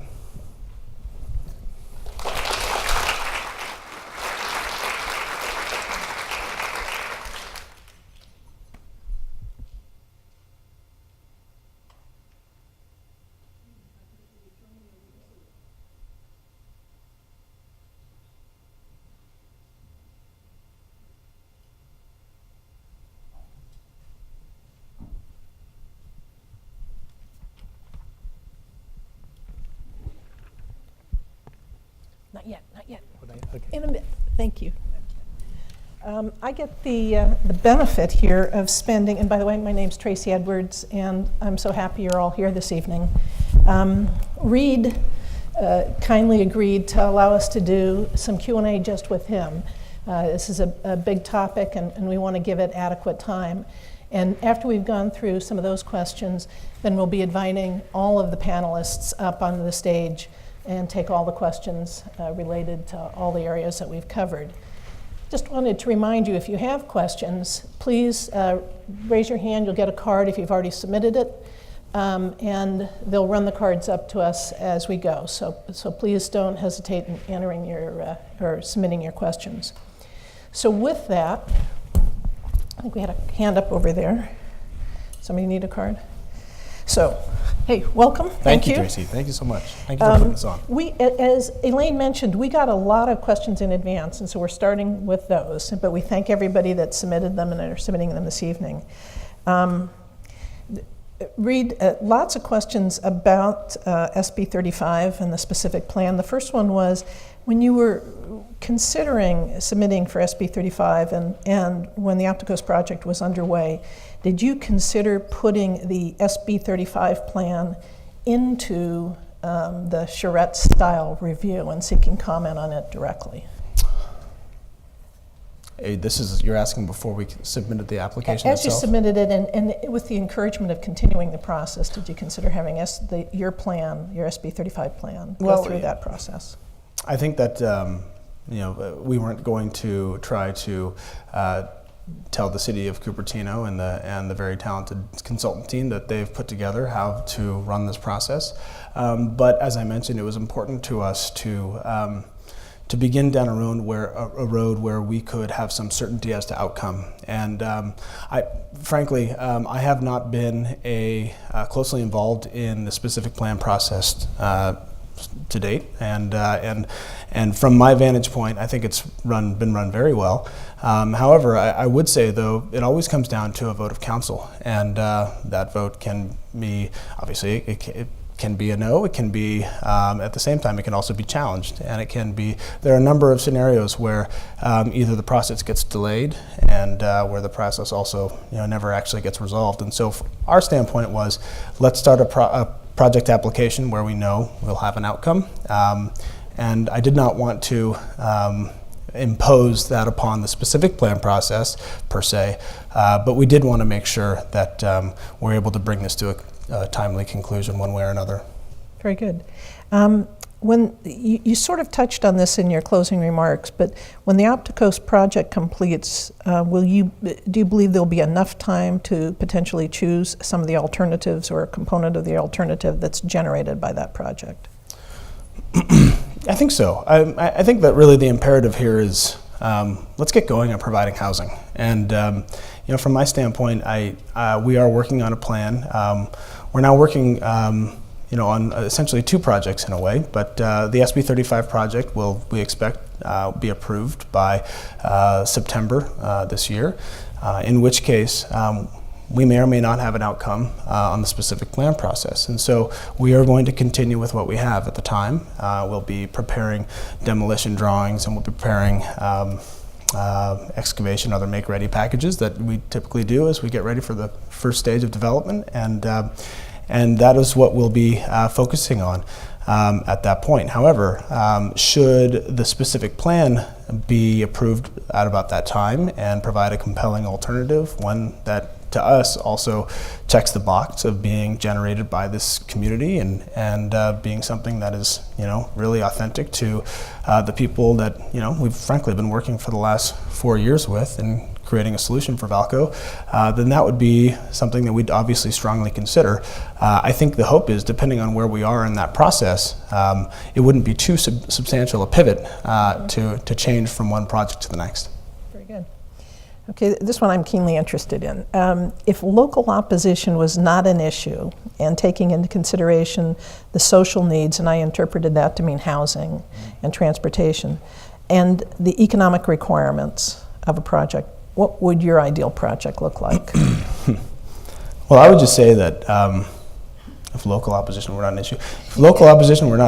H: Not yet, not yet.
C: Okay.
H: In a bit, thank you. I get the benefit here of spending, and by the way, my name's Tracy Edwards, and I'm so happy you're all here this evening. Reed kindly agreed to allow us to do some Q&A just with him. This is a big topic, and we want to give it adequate time. And after we've gone through some of those questions, then we'll be inviting all of the panelists up onto the stage and take all the questions related to all the areas that we've covered. Just wanted to remind you, if you have questions, please raise your hand. You'll get a card if you've already submitted it. And they'll run the cards up to us as we go. So please don't hesitate in entering your, or submitting your questions. So with that, I think we had a hand up over there. Somebody need a card? So, hey, welcome.
G: Thank you, Tracy. Thank you so much. Thank you for putting this on.
H: As Elaine mentioned, we got a lot of questions in advance, and so we're starting with those. But we thank everybody that submitted them and are submitting them this evening. Reed, lots of questions about SB 35 and the specific plan. The first one was, when you were considering submitting for SB 35 and when the Opticos project was underway, did you consider putting the SB 35 plan into the charrette style review and seeking comment on it directly?
G: This is, you're asking before we submitted the application
H: As
G: itself?
H: you submitted it, and with the encouragement of continuing the process, did you consider having your plan, your SB 35 plan, go through that process?
G: I think that we weren't going to try to tell the city of Cupertino and the very talented consultant team that they've put together how to run this process. But as I mentioned, it was important to us to begin down a road where we could have some certainty as to outcome. And frankly, I have not been closely involved in the specific plan process to date, and from my vantage point, I think it's been run very well. However, I would say, though, it always comes down to a vote of council, and that vote can be, obviously, it can be a no. It can be, at the same time, it can also be challenged, and it can be. There are a number of scenarios where either the process gets delayed, and where the process also, never actually gets resolved. And so, from our standpoint, was let's start a project application where we know we'll have an outcome, and I did not want to impose that upon the specific plan process per se, but we did want to make sure that we're able to bring this to a timely conclusion one way or another.
H: Very good. When you sort of touched on this in your closing remarks, but when the Opticos project completes, do you believe there'll be enough time to potentially choose some of the alternatives or a component of the alternative that's generated by that project?
G: I think so. I think that really the imperative here is let's get going on providing housing. And from my standpoint, we are working on a plan. We're now working on essentially two projects in a way, but the SB 35 project we expect be approved by September this year, in which case we may or may not have an outcome on the specific plan process. And so we are going to continue with what we have at the time. We'll be preparing demolition drawings, and we'll be preparing excavation, other make-ready packages that we typically do as we get ready for the first stage of development, and that is what we'll be focusing on at that point. However, should the specific plan be approved at about that time and provide a compelling alternative, one that to us also checks the box of being generated by this community and being something that is really authentic to the people that we've frankly been working for the last 4 years with and creating a solution for Vallco, then that would be something that we'd obviously strongly consider. I think the hope is, depending on where we are in that process, it wouldn't be too substantial a pivot to change from one project to the next.
H: Very good. Okay, this one I'm keenly interested in. If local opposition was not an issue, and taking into consideration the social needs, and I interpreted that to mean housing and transportation, and the economic requirements of a project, what would your ideal project look like?
G: Well, I would just say that if local opposition were not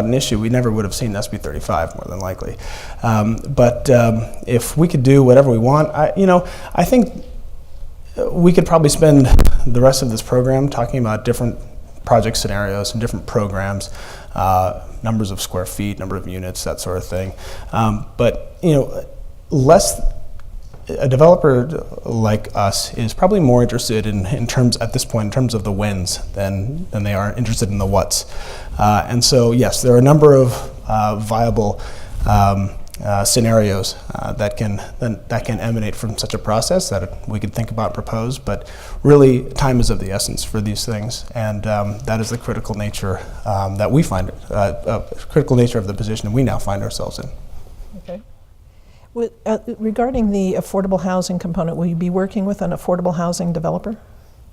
G: an issue, we never would have seen SB 35 more than likely. But if we could do whatever we want, I think we could probably spend the rest of this program talking about different project scenarios and different programs, numbers of square feet, number of units, that sort of thing. But a developer like us is probably more interested in terms, at this point, in terms of the whens than they are interested in the whats. And so, yes, there are a number of viable scenarios that can emanate from such a process that we could think about and propose, but really time is of the essence for these things, and that is the critical nature that we find, critical nature of the position we now find ourselves in.
H: Okay. Regarding the affordable housing component, will you be working with an affordable housing developer?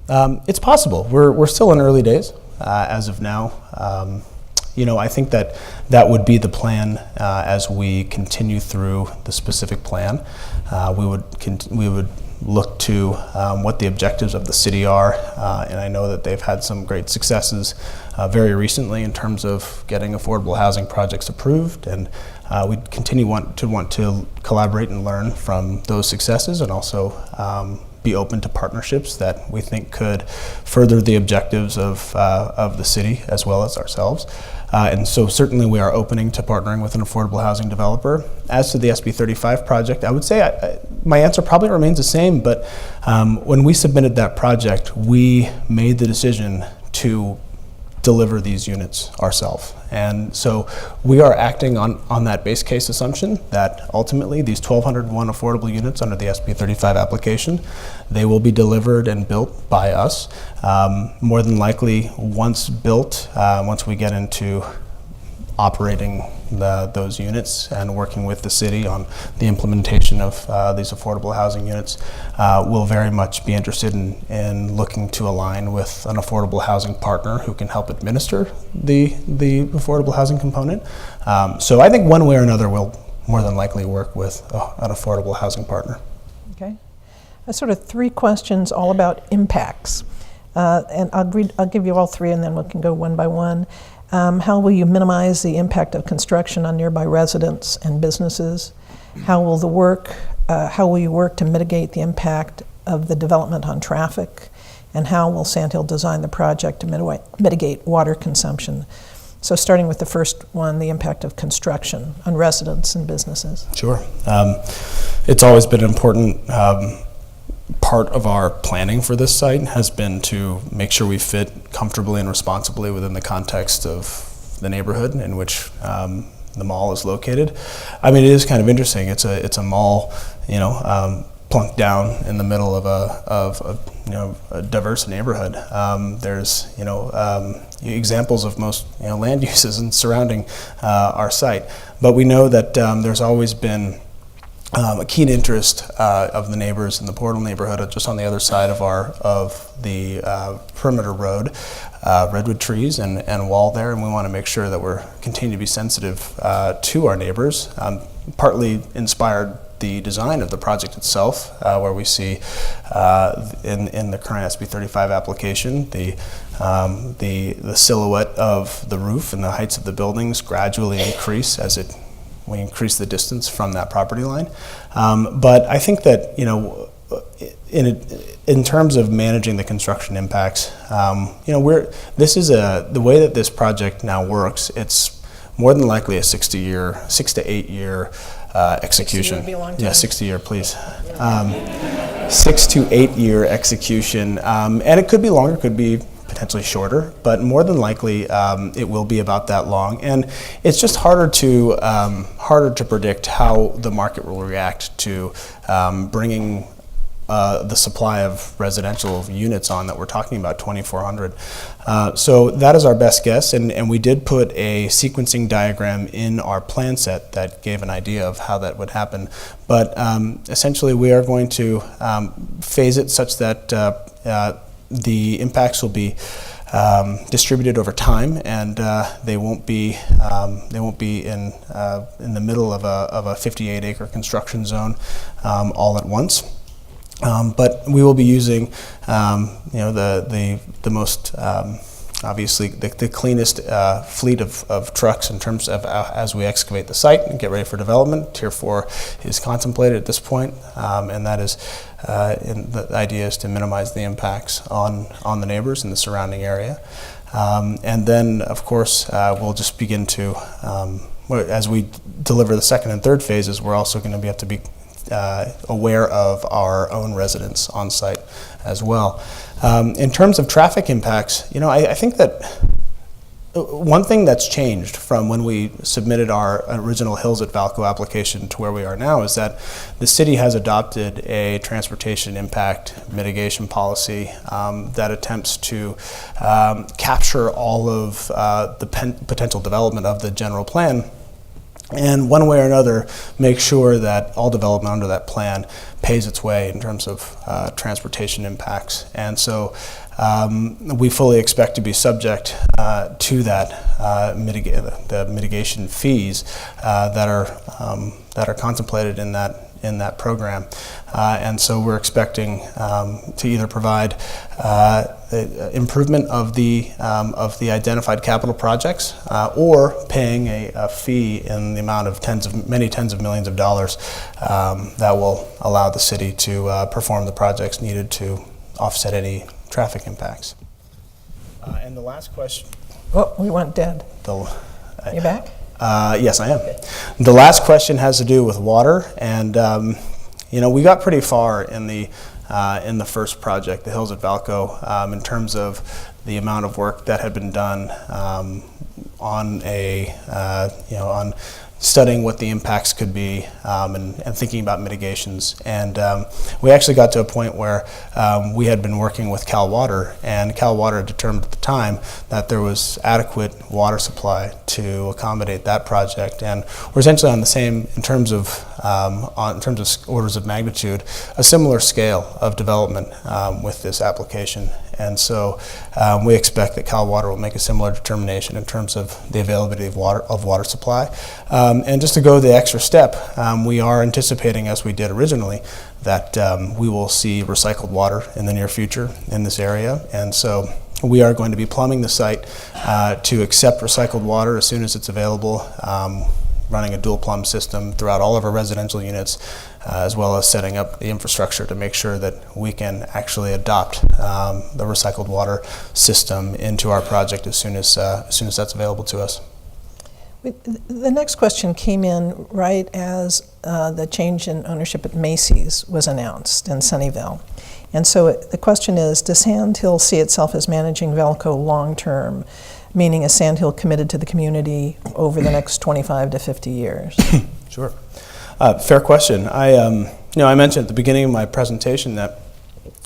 G: It's possible. We're still in early days as of now. I think that would be the plan as we continue through the specific plan. We would look to what the objectives of the city are, and I know that they've had some great successes very recently in terms of getting affordable housing projects approved, and we continue want to collaborate and learn from those successes, and also be open to partnerships that we think could further the objectives of the city as well as ourselves. And so certainly we are opening to partnering with an affordable housing developer. As to the SB 35 project, I would say my answer probably remains the same, but when we submitted that project, we made the decision to deliver these units ourselves. And so we are acting on that base case assumption that ultimately these 1,201 affordable units under the SB 35 application, they will be delivered and built by us. More than likely, once built, once we get into operating those units and working with the city on the implementation of these affordable housing units, we'll very much be interested in looking to align with an affordable housing partner who can help administer the affordable housing component. So I think one way or another we'll more than likely work with an affordable housing partner.
H: Okay. Sort of three questions all about impacts. And I'll give you all three and then we can go one by one. How will you minimize the impact of construction on nearby residents and businesses? How will you work to mitigate the impact of the development on traffic? And how will Sandhill design the project to mitigate water consumption? So starting with the first one, the impact of construction on residents and businesses.
G: Sure. It's always been an important part of our planning for this site has been to make sure we fit comfortably and responsibly within the context of the neighborhood in which the mall is located. I mean, it is kind of interesting. It's a mall, plunked down in the middle of a diverse neighborhood. There's examples of most land uses and surrounding our site, but we know that there's always been a keen interest of the neighbors in the Portal neighborhood, just on the other side of the perimeter road, redwood trees and wall there, and we want to make sure that we're continuing to be sensitive to our neighbors. Partly inspired the design of the project itself, where we see in the current SB 35 application the silhouette of the roof and the heights of the buildings gradually increase as we increase the distance from that property line. But I think that, in terms of managing the construction impacts, the way that this project now works, it's more than likely a 6 to 8 year execution.
H: 60 would be a long time.
G: Yeah, 60 year, please. 6 to 8 year execution. And it could be longer, could be potentially shorter, but more than likely it will be about that long. And it's just harder to predict how the market will react to bringing the supply of residential units on that we're talking about, 2,400. So that is our best guess, and we did put a sequencing diagram in our plan set that gave an idea of how that would happen. But essentially we are going to phase it such that the impacts will be distributed over time, and they won't be in the middle of a 58-acre construction zone all at once. But we will be using the most obviously the cleanest fleet of trucks in terms of as we excavate the site and get ready for development. Tier 4 is contemplated at this point, and that is the idea is to minimize the impacts on the neighbors in the surrounding area. And then, of course, we'll just begin to, as we deliver the second and third phases, we're also going to have to be aware of our own residents on site as well. In terms of traffic impacts, I think that one thing that's changed from when we submitted our original Hills at Vallco application to where we are now is that the city has adopted a transportation impact mitigation policy that attempts to capture all of the potential development of the general plan, and one way or another make sure that all development under that plan pays its way in terms of transportation impacts. And so we fully expect to be subject to that the mitigation fees that are contemplated in that program, and so we're expecting to either provide improvement of the identified capital projects, or paying a fee in the amount of many tens of millions of dollars that will allow the city to perform the projects needed to offset any traffic impacts. And the last question.
H: Oh, we went dead. You back?
G: Yes, I am. The last question has to do with water, and we got pretty far in the first project, the Hills at Vallco, in terms of the amount of work that had been done on studying what the impacts could be, and thinking about mitigations. And we actually got to a point where we had been working with Cal Water, and Cal Water determined at the time that there was adequate water supply to accommodate that project. And we're essentially on the same, in terms of orders of magnitude, a similar scale of development with this application. And so we expect that Cal Water will make a similar determination in terms of the availability of water supply. And just to go the extra step, we are anticipating, as we did originally, that we will see recycled water in the near future in this area. And so we are going to be plumbing the site to accept recycled water as soon as it's available, running a dual plumb system throughout all of our residential units, as well as setting up the infrastructure to make sure that we can actually adopt the recycled water system into our project as soon as that's available to us.
H: The next question came in right as the change in ownership at Macy's was announced in Sunnyvale. And so the question is, does Sandhill see itself as managing Vallco long-term, meaning is Sandhill committed to the community over the next 25 to 50 years?
G: Sure. Fair question. I mentioned at the beginning of my presentation that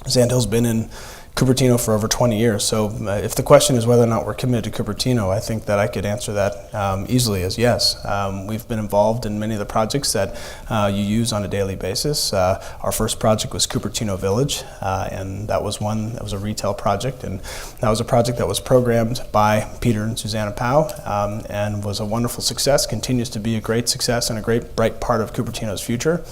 G: Sandhill's been in Cupertino for over 20 years. So if the question is whether or not we're committed to Cupertino, I think that I could answer that easily as yes. We've been involved in many of the projects that you use on a daily basis. Our first project was Cupertino Village, and that was a retail project, and that was a project that was programmed by Peter and Susanna Powell, and was a wonderful success, continues to be a great success and a great bright part of Cupertino's future.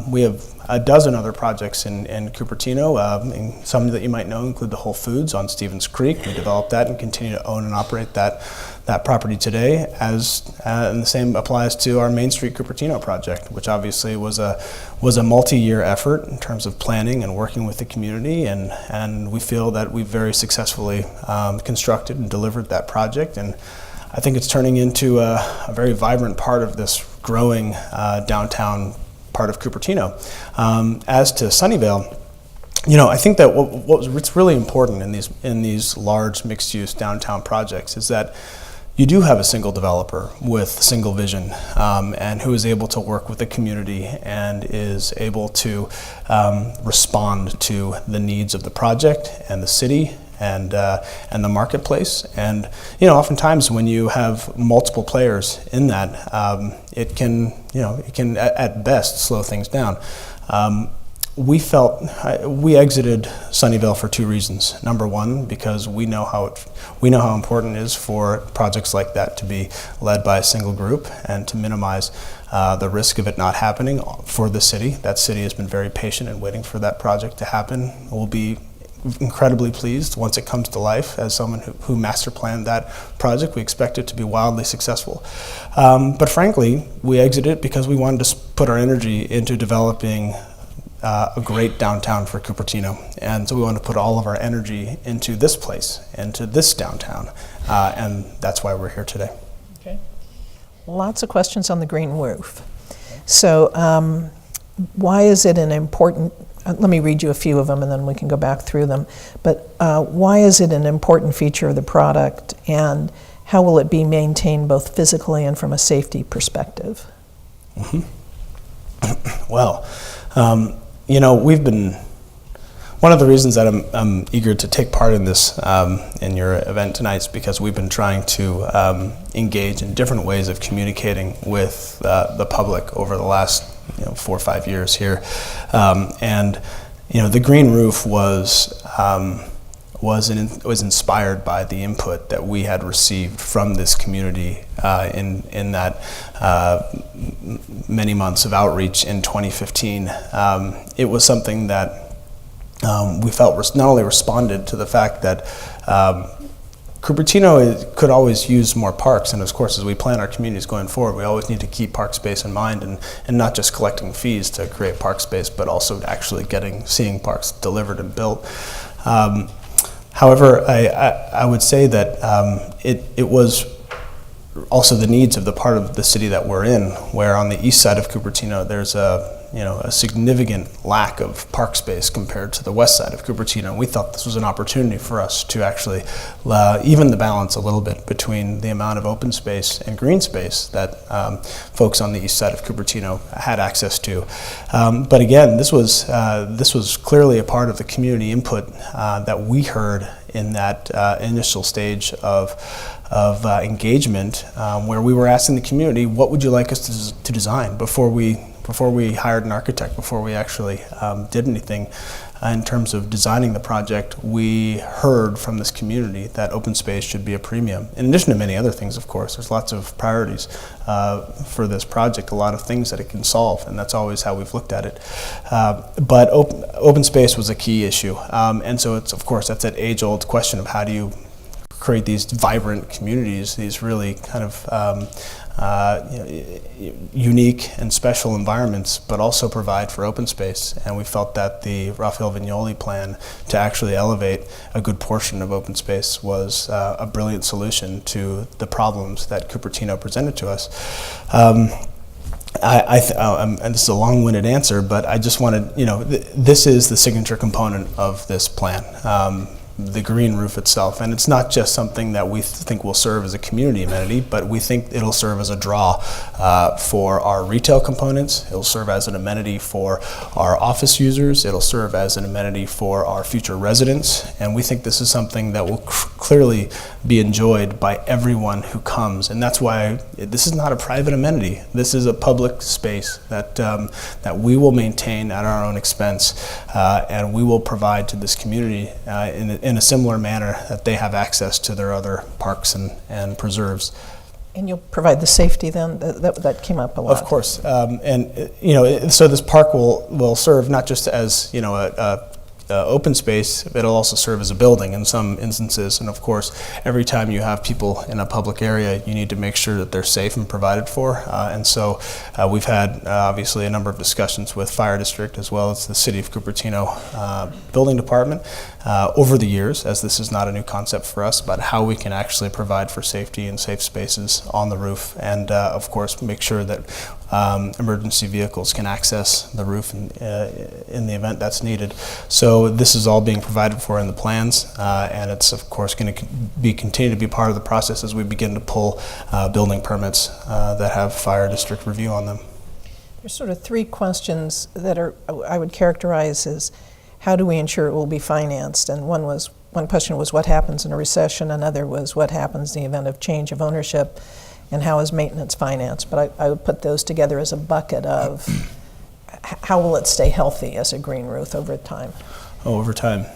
G: We have a dozen other projects in Cupertino. And some that you might know include the Whole Foods on Stevens Creek. We developed that and continue to own and operate that property today. And the same applies to our Main Street Cupertino project, which obviously was a multi-year effort in terms of planning and working with the community. And we feel that we've very successfully constructed and delivered that project. And I think it's turning into a very vibrant part of this growing downtown part of Cupertino. As to Sunnyvale, I think that what's really important in these large mixed-use downtown projects is that you do have a single developer with single vision, and who is able to work with the community and is able to respond to the needs of the project and the city and the marketplace. And oftentimes when you have multiple players in that, it can at best slow things down. We exited Sunnyvale for two reasons. Number one, because we know how important it is for projects like that to be led by a single group and to minimize the risk of it not happening for the city. That city has been very patient in waiting for that project to happen. We'll be incredibly pleased once it comes to life. As someone who master planned that project, we expect it to be wildly successful. But frankly, we exited because we wanted to put our energy into developing a great downtown for Cupertino. And so we want to put all of our energy into this place, into this downtown. And that's why we're here today.
H: Okay. Lots of questions on the green roof. So why is it an important, let me read you a few of them and then we can go back through them, but why is it an important feature of the product, and how will it be maintained both physically and from a safety perspective?
G: Well, we've been, one of the reasons that I'm eager to take part in this, in your event tonight, is because we've been trying to engage in different ways of communicating with the public over the last 4 or 5 years here. The green roof was inspired by the input that we had received from this community in that many months of outreach in 2015. It was something that we felt not only responded to the fact that Cupertino could always use more parks, and of course as we plan our communities going forward, we always need to keep park space in mind, and not just collecting fees to create park space, but also actually seeing parks delivered and built. However, I would say that it was also the needs of the part of the city that we're in, where on the east side of Cupertino there's a significant lack of park space compared to the west side of Cupertino. We thought this was an opportunity for us to actually even the balance a little bit between the amount of open space and green space that folks on the east side of Cupertino had access to. But again, this was clearly a part of the community input that we heard in that initial stage of engagement, where we were asking the community, what would you like us to design before we hired an architect, before we actually did anything in terms of designing the project. We heard from this community that open space should be a premium. In addition to many other things, of course, there's lots of priorities for this project, a lot of things that it can solve, and that's always how we've looked at it. But open space was a key issue, and so it's, of course, that's that age-old question of how do you create these vibrant communities, these really kind of unique and special environments, but also provide for open space. And we felt that the Raphael Vignoli plan to actually elevate a good portion of open space was a brilliant solution to the problems that Cupertino presented to us. And this is a long-winded answer, but I just wanted, this is the signature component of this plan. The green roof itself, and it's not just something that we think will serve as a community amenity, but we think it'll serve as a draw for our retail components. It'll serve as an amenity for our office users. It'll serve as an amenity for our future residents, and we think this is something that will clearly be enjoyed by everyone who comes. And that's why this is not a private amenity. This is a public space that we will maintain at our own expense, and we will provide to this community in a similar manner that they have access to their other parks and preserves.
H: And you'll provide the safety then? That came up a lot.
G: Of course. So this park will serve not just as, open space, it'll also serve as a building in some instances. And of course, every time you have people in a public area, you need to make sure that they're safe and provided for. And so we've had obviously a number of discussions with Fire District as well as the City of Cupertino Building Department over the years, as this is not a new concept for us, about how we can actually provide for safety and safe spaces on the roof, and of course make sure that emergency vehicles can access the roof in the event that's needed. So this is all being provided for in the plans, and it's of course going to continue to be part of the process as we begin to pull building permits that have Fire District review on them.
H: There's sort of three questions that I would characterize as how do we ensure it will be financed? And one question was what happens in a recession, another was what happens in the event of change of ownership, and how is maintenance financed? But I would put those together as a bucket of how will it stay healthy as a green roof over time?
G: Over time.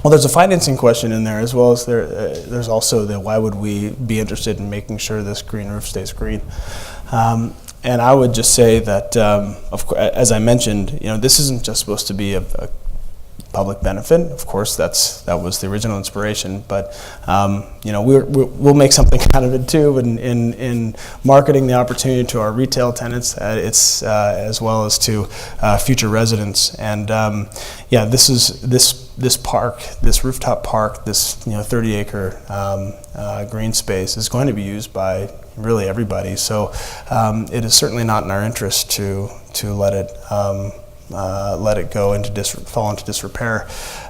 G: Well, there's a financing question in there, as well as there's also the why would we be interested in making sure this green roof stays green? And I would just say that, as I mentioned, this isn't just supposed to be a public benefit. Of course, that was the original inspiration, but we'll make something out of it too in marketing the opportunity to our retail tenants, as well as to future residents. And this park, this rooftop park, this 30-acre green space is going to be used by really everybody. So it is certainly not in our interest to let it go fall into disrepair.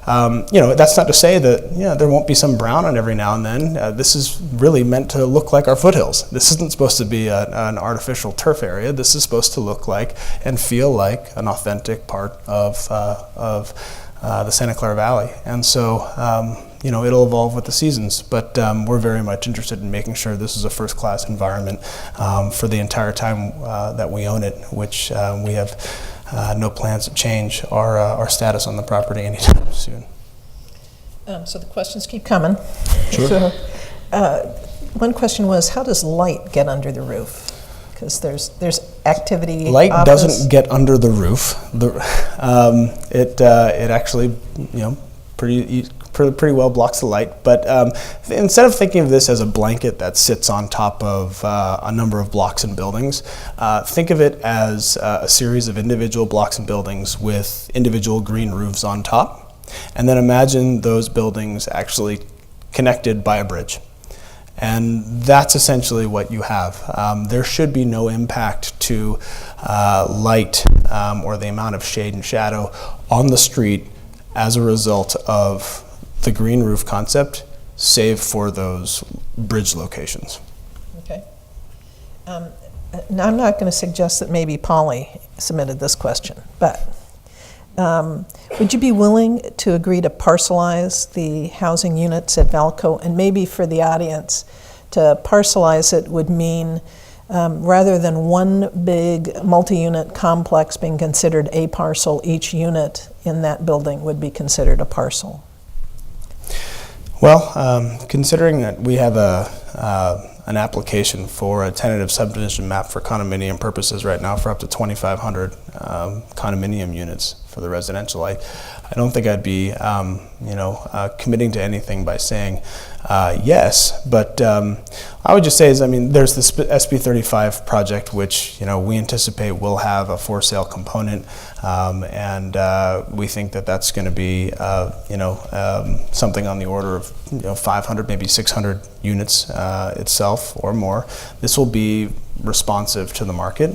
G: That's not to say that there won't be some brown on every now and then. This is really meant to look like our foothills. This isn't supposed to be an artificial turf area. This is supposed to look like and feel like an authentic part of the Santa Clara Valley. And so it'll evolve with the seasons, but we're very much interested in making sure this is a first-class environment for the entire time that we own it, which we have no plans to change our status on the property anytime soon.
H: So the questions keep coming.
G: Sure.
H: So, one question was, how does light get under the roof? Because there's activity.
G: Light doesn't get under the roof. It actually pretty well blocks the light. But instead of thinking of this as a blanket that sits on top of a number of blocks and buildings, think of it as a series of individual blocks and buildings with individual green roofs on top. And then imagine those buildings actually connected by a bridge. And that's essentially what you have. There should be no impact to light or the amount of shade and shadow on the street as a result of the green roof concept, save for those bridge locations.
H: Okay. Now, I'm not going to suggest that maybe Polly submitted this question, but would you be willing to agree to parcelize the housing units at Vallco? And maybe for the audience, to parcelize it would mean rather than one big multi-unit complex being considered a parcel, each unit in that building would be considered a parcel.
G: Well, considering that we have an application for a tentative subdivision map for condominium purposes right now for up to 2,500 condominium units for the residential, I don't think I'd be committing to anything by saying yes, but I would just say there's this SB 35 project, which we anticipate will have a for sale component, and we think that that's going to be something on the order of 500, maybe 600 units itself or more. This will be responsive to the market.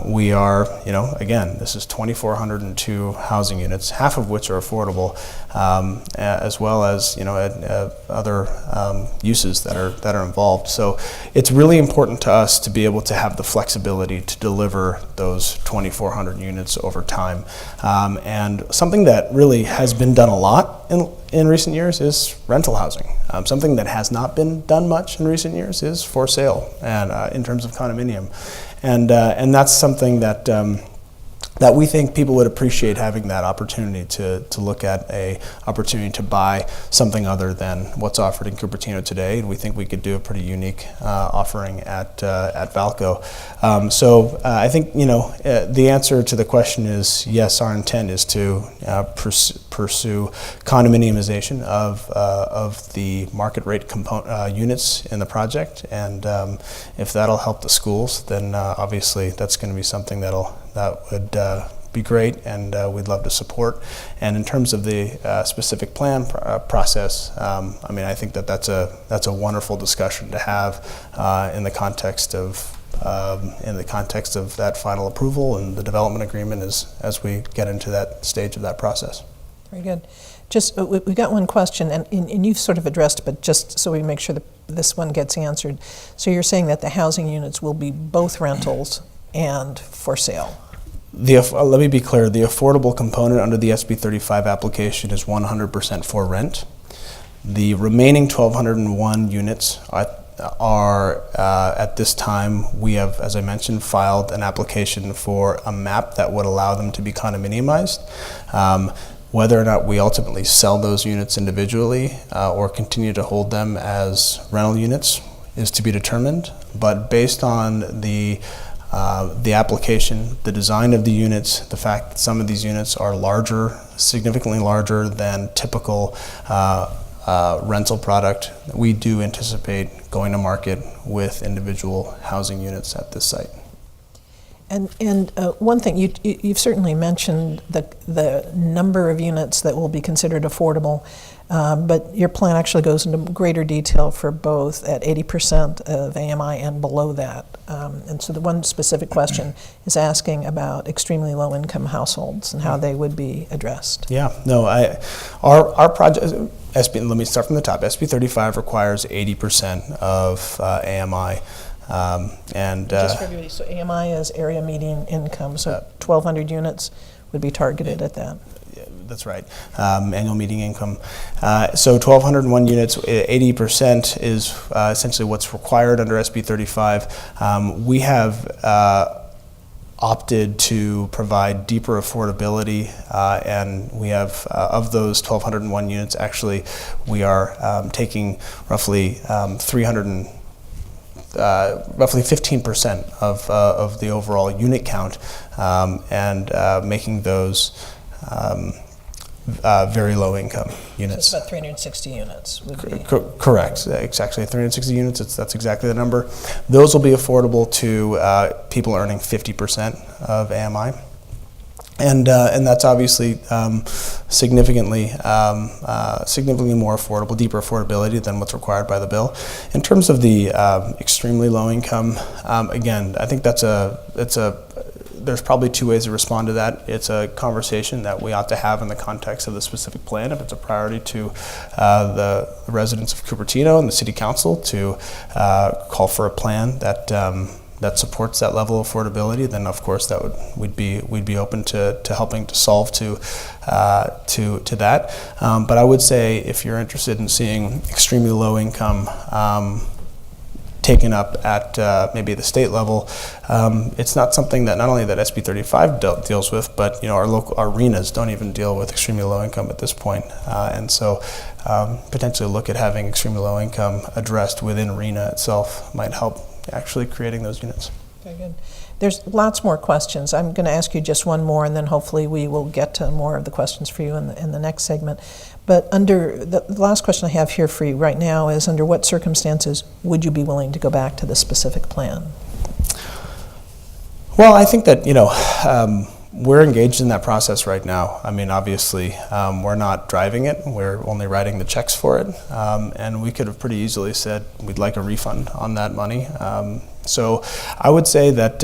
G: We are, again, this is 2,402 housing units, half of which are affordable, as well as other uses that are involved. So it's really important to us to be able to have the flexibility to deliver those 2,400 units over time. And something that really has been done a lot in recent years is rental housing. Something that has not been done much in recent years is for sale, and in terms of condominium, and that's something that that we think people would appreciate, having that opportunity to look at a opportunity to buy something other than what's offered in Cupertino today, and we think we could do a pretty unique offering at Vallco. So I think the answer to the question is yes. Our intent is to pursue condominiumization of the market rate units in the project, and if that'll help the schools, then obviously that's going to be something that would be great, and we'd love to support. And in terms of the specific plan process, I think that's a wonderful discussion to have in the context of that final approval and the development agreement as we get into that stage of that process.
H: Very good. Just we got one question, and you've sort of addressed, but just so we make sure that this one gets answered. So you're saying that the housing units will be both rentals and for sale?
G: Let me be clear, the affordable component under the SB 35 application is 100% for rent. The remaining 1,201 units are at this time, we have, as I mentioned, filed an application for a map that would allow them to be condominiumized. Whether or not we ultimately sell those units individually or continue to hold them as rental units is to be determined, but based on the the application, the design of the units, the fact that some of these units are larger, significantly larger than typical rental product, we do anticipate going to market with individual housing units at this site.
H: And one thing, you've certainly mentioned the number of units that will be considered affordable, but your plan actually goes into greater detail for both at 80% of AMI and below that. And so the one specific question is asking about extremely low-income households and how they would be addressed.
G: Yeah, no, our project, let me start from the top. SB 35 requires 80% of AMI.
H: Just for everybody, so AMI is area median income, so 1,200 units would be targeted at that.
G: Yeah, that's right, annual median income. So 1,201 units, 80% is essentially what's required under SB 35. We have opted to provide deeper affordability, and we have, of those 1,201 units, actually, we are taking roughly 15% of the overall unit count, and making those very low income units.
H: So it's about 360 units would be.
G: Correct. Exactly, 360 units. That's exactly the number. Those will be affordable to people earning 50% of AMI. And that's obviously significantly more affordable, deeper affordability than what's required by the bill. In terms of the extremely low income, again, I think there's probably two ways to respond to that. It's a conversation that we ought to have in the context of the specific plan. If it's a priority to the residents of Cupertino and the City Council to call for a plan that supports that level of affordability, then of course we'd be open to helping to solve to that. But I would say if you're interested in seeing extremely low income taken up at maybe the state level, it's not something that not only that SB 35 deals with, but our local arenas don't even deal with extremely low income at this point, and so potentially look at having extremely low income addressed within arena itself might help actually creating those units.
H: Very good. There's lots more questions. I'm going to ask you just one more, and then hopefully we will get to more of the questions for you in the next segment. But under the last question I have here for you right now is, under what circumstances would you be willing to go back to the specific plan?
G: Well, I think that we're engaged in that process right now. I mean, obviously, we're not driving it. We're only writing the checks for it. And we could have pretty easily said we'd like a refund on that money. So I would say that,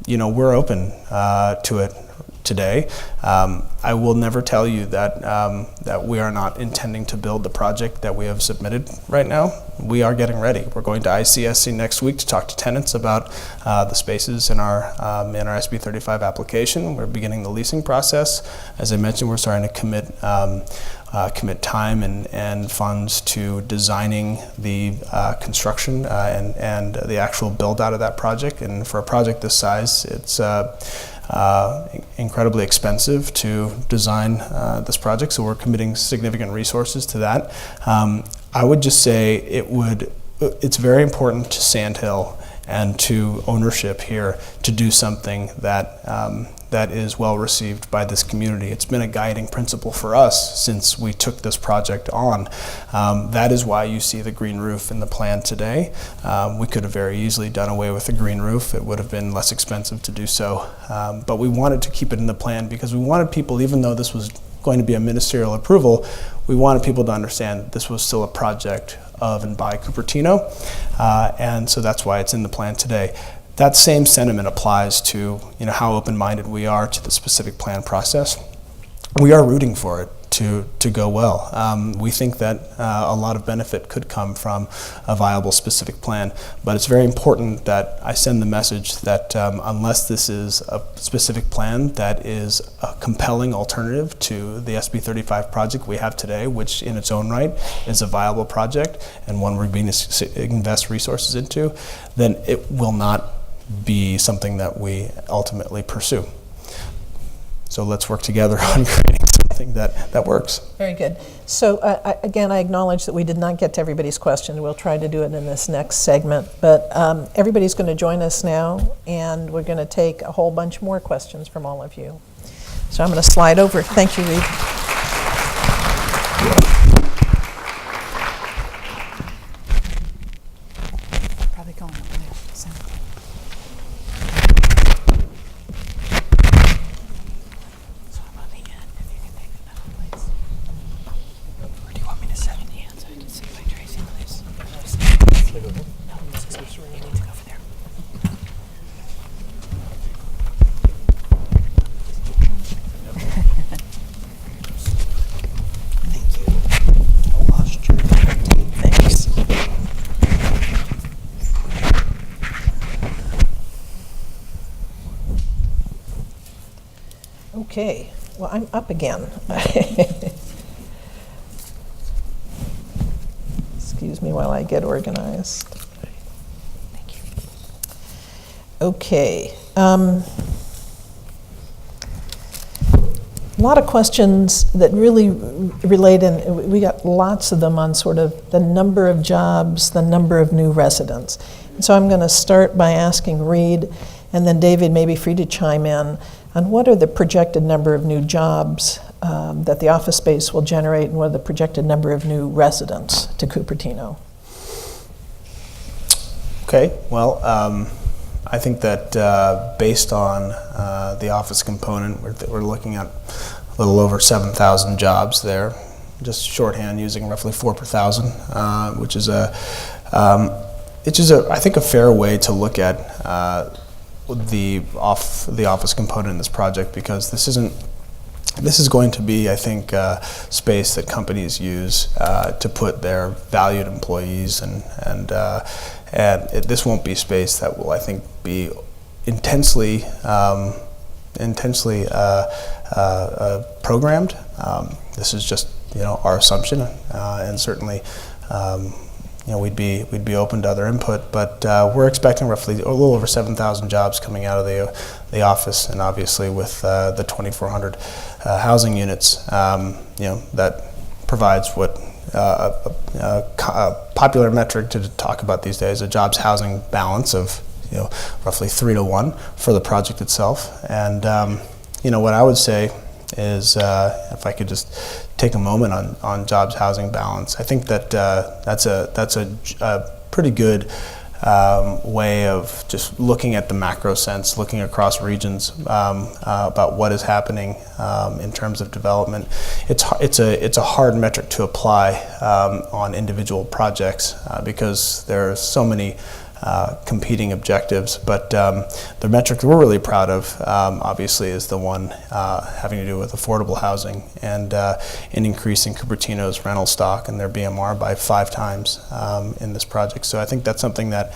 G: we're open to it today. I will never tell you that we are not intending to build the project that we have submitted right now. We are getting ready. We're going to ICSC next week to talk to tenants about the spaces in our SB 35 application. We're beginning the leasing process. As I mentioned, we're starting to commit time and funds to designing the construction and the actual build out of that project. And for a project this size, it's incredibly expensive to design this project, so we're committing significant resources to that. I would just say it's very important to Sandhill and to ownership here to do something that is well received by this community. It's been a guiding principle for us since we took this project on. That is why you see the green roof in the plan today. We could have very easily done away with the green roof. It would have been less expensive to do so. But we wanted to keep it in the plan because we wanted people, even though this was going to be a ministerial approval, we wanted people to understand that this was still a project of and by Cupertino. And so that's why it's in the plan today. That same sentiment applies to how open-minded we are to the specific plan process. We are rooting for it to go well. We think that a lot of benefit could come from a viable specific plan, but it's very important that I send the message that unless this is a specific plan that is a compelling alternative to the SB 35 project we have today, which in its own right is a viable project and one we're going to invest resources into, then it will not be something that we ultimately pursue. So let's work together on creating something. think that works.
H: Very good. So again, I acknowledge that we did not get to everybody's question. We'll try to do it in this next segment. But everybody's going to join us now, and we're going to take a whole bunch more questions from all of you. So I'm going to slide over. Thank you, Reed.
B: Probably going over there. So. So I'm on the end, if you can take it down, please. Or do you want me to sit on the end so I can see by Tracy, please? No, you need to go over there. Thanks.
H: Okay, well, I'm up again. Excuse me while I get organized.
B: Thank you.
H: Okay. A lot of questions that really relate, and we got lots of them on sort of the number of jobs, the number of new residents. And so I'm going to start by asking Reed, and then David, maybe free to chime in on what are the projected number of new jobs that the office space will generate, and what are the projected number of new residents to Cupertino?
G: Okay, well, I think that based on the office component, we're looking at a little over 7,000 jobs there, just shorthand using roughly 4 per thousand, which is I think a fair way to look at the office component in this project, because this is going to be, I think, space that companies use to put their valued employees, and this won't be space that will, I think, be intensely programmed. This is just, our assumption, and certainly, we'd be open to other input, but we're expecting roughly a little over 7,000 jobs coming out of the office, and obviously with the 2,400 housing units, that provides what a popular metric to talk about these days, a jobs housing balance of roughly 3 to 1 for the project itself. And what I would say is, if I could just take a moment on jobs housing balance, I think that that's a pretty good way of just looking at the macro sense, looking across regions about what is happening in terms of development. It's a hard metric to apply on individual projects because there are so many competing objectives, but the metric we're really proud of, obviously, is the one having to do with affordable housing and increasing Cupertino's rental stock and their BMR by 5 times in this project. So I think that's something that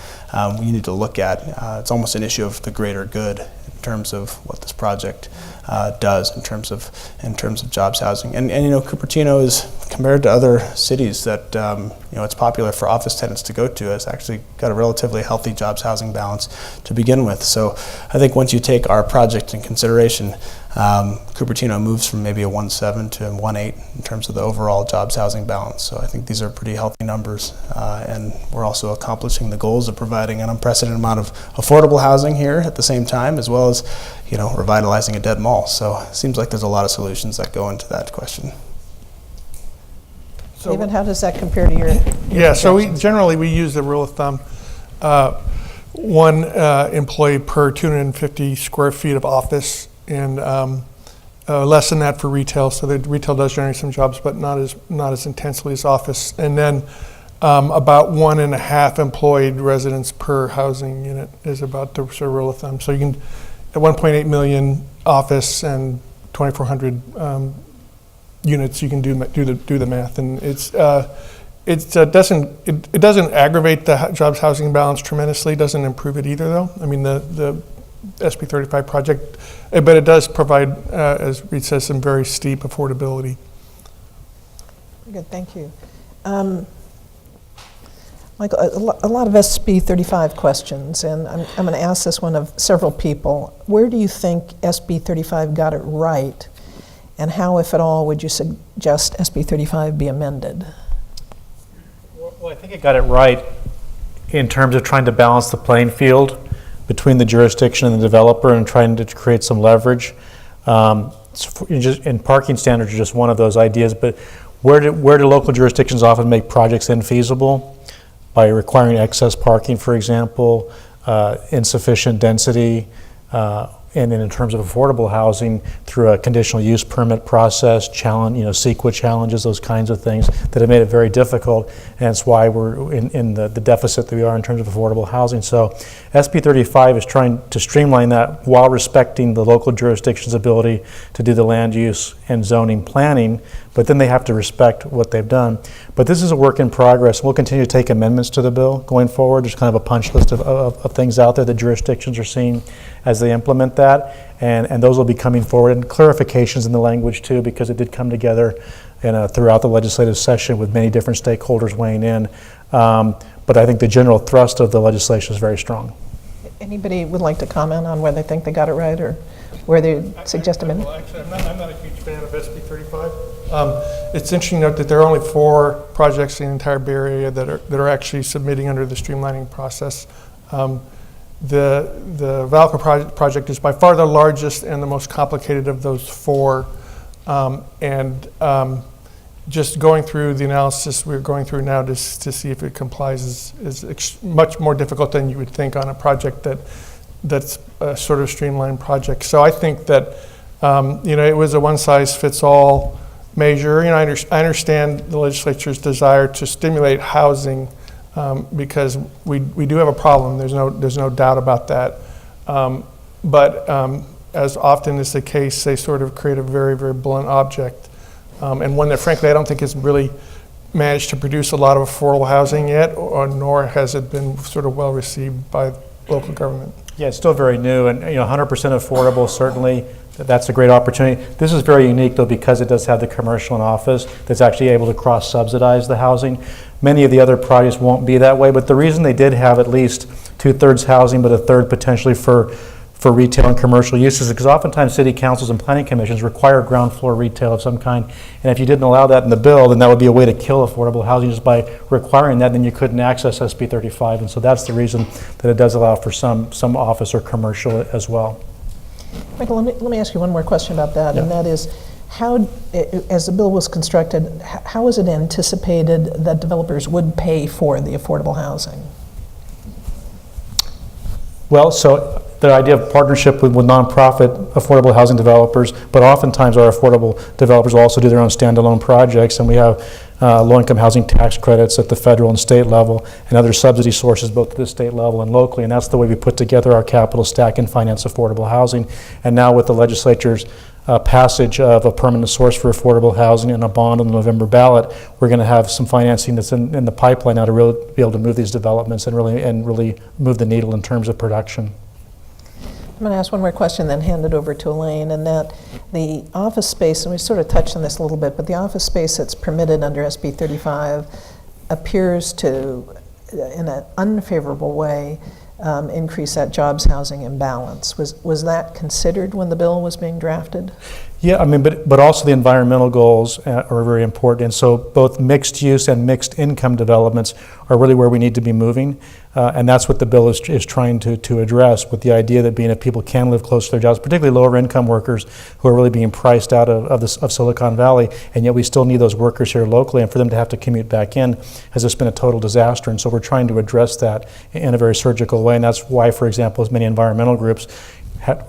G: we need to look at. It's almost an issue of the greater good in terms of what this project does in terms of jobs housing. And Cupertino is, compared to other cities that it's popular for office tenants to go to, has actually got a relatively healthy jobs housing balance to begin with. So I think once you take our project in consideration, Cupertino moves from maybe a 1.7 to a 1.8 in terms of the overall jobs housing balance. So I think these are pretty healthy numbers, and we're also accomplishing the goals of providing an unprecedented amount of affordable housing here at the same time, as well as revitalizing a dead mall. So it seems like there's a lot of solutions that go into that question.
F: So,
H: David, how does that compare to your
F: yeah, so we
H: projections?
F: use the rule of thumb, one employee per 250 square feet of office, and less than that for retail. So the retail does generate some jobs, but not as intensely as office. And then about 1.5 employed residents per housing unit is about the sort of rule of thumb. So you can, at 1.8 million office and 2,400 units, you can do the math, and it doesn't aggravate the jobs housing balance tremendously. It doesn't improve it either, though. I mean, the SB 35 project, but it does provide, as Reed says, some very steep affordability.
H: Good, thank you. Michael, a lot of SB 35 questions, and I'm going to ask this one of several people. Where do you think SB 35 got it right? And how, if at all, would you suggest SB 35 be amended?
C: Well, I think it got it right in terms of trying to balance the playing field between the jurisdiction and the developer and trying to create some leverage. And parking standards are just one of those ideas, but where do local jurisdictions often make projects infeasible? By requiring excess parking, for example, insufficient density, and in terms of affordable housing through a conditional use permit process, CEQA challenges, those kinds of things that have made it very difficult, and that's why we're in the deficit that we are in terms of affordable housing. So SB 35 is trying to streamline that while respecting the local jurisdiction's ability to do the land use and zoning planning, but then they have to respect what they've done. But this is a work in progress. We'll continue to take amendments to the bill going forward. There's kind of a punch list of things out there that jurisdictions are seeing as they implement that, and those will be coming forward, and clarifications in the language too, because it did come together throughout the legislative session with many different stakeholders weighing in. But I think the general thrust of the legislation is very strong.
H: Anybody would like to comment on whether they think they got it right or where they suggest amendment?
F: Well, actually, I'm not a huge fan of SB 35. It's interesting to note that there are only 4 projects in the entire Bay Area that are actually submitting under the streamlining process. The Vallco project is by far the largest and the most complicated of those 4. Just going through the analysis we're going through now to see if it complies is much more difficult than you would think on a project that's a sort of streamlined project. So I think that it was a one-size-fits-all measure. I understand the legislature's desire to stimulate housing because we do have a problem. There's no doubt about that. But as often is the case, they sort of create a very, very blunt object, and one that, frankly, I don't think has really managed to produce a lot of affordable housing yet, nor has it been sort of well received by local government.
C: Yeah, it's still very new, and 100% affordable, certainly. That's a great opportunity. This is very unique, though, because it does have the commercial and office that's actually able to cross-subsidize the housing. Many of the other projects won't be that way, but the reason they did have at least 2/3 housing, but 1/3 potentially for retail and commercial uses is because oftentimes city councils and planning commissions require ground floor retail of some kind. And if you didn't allow that in the bill, then that would be a way to kill affordable housing just by requiring that, then you couldn't access SB 35. And so that's the reason that it does allow for some office or commercial as well.
H: Michael, let me ask you one more question about that, and that is, how, as the bill was constructed, how was it anticipated that developers would pay for the affordable housing?
C: Well, so the idea of partnership with nonprofit affordable housing developers, but oftentimes our affordable developers also do their own standalone projects, and we have low-income housing tax credits at the federal and state level, and other subsidy sources both at the state level and locally, and that's the way we put together our capital stack and finance affordable housing. And now with the legislature's passage of a permanent source for affordable housing and a bond on the November ballot, we're going to have some financing that's in the pipeline now to really be able to move these developments and really move the needle in terms of production.
H: I'm going to ask one more question, then hand it over to Elaine, and that the office space, and we sort of touched on this a little bit, but the office space that's permitted under SB 35 appears to, in an unfavorable way, increase that jobs housing imbalance. Was that considered when the bill was being drafted?
C: Yeah, I mean, but also the environmental goals are very important, and so both mixed use and mixed income developments are really where we need to be moving, and that's what the bill is trying to address, with the idea that being if people can live close to their jobs, particularly lower income workers who are really being priced out of Silicon Valley, and yet we still need those workers here locally, and for them to have to commute back in has just been a total disaster, and so we're trying to address that in a very surgical way, and that's why, for example, as many environmental groups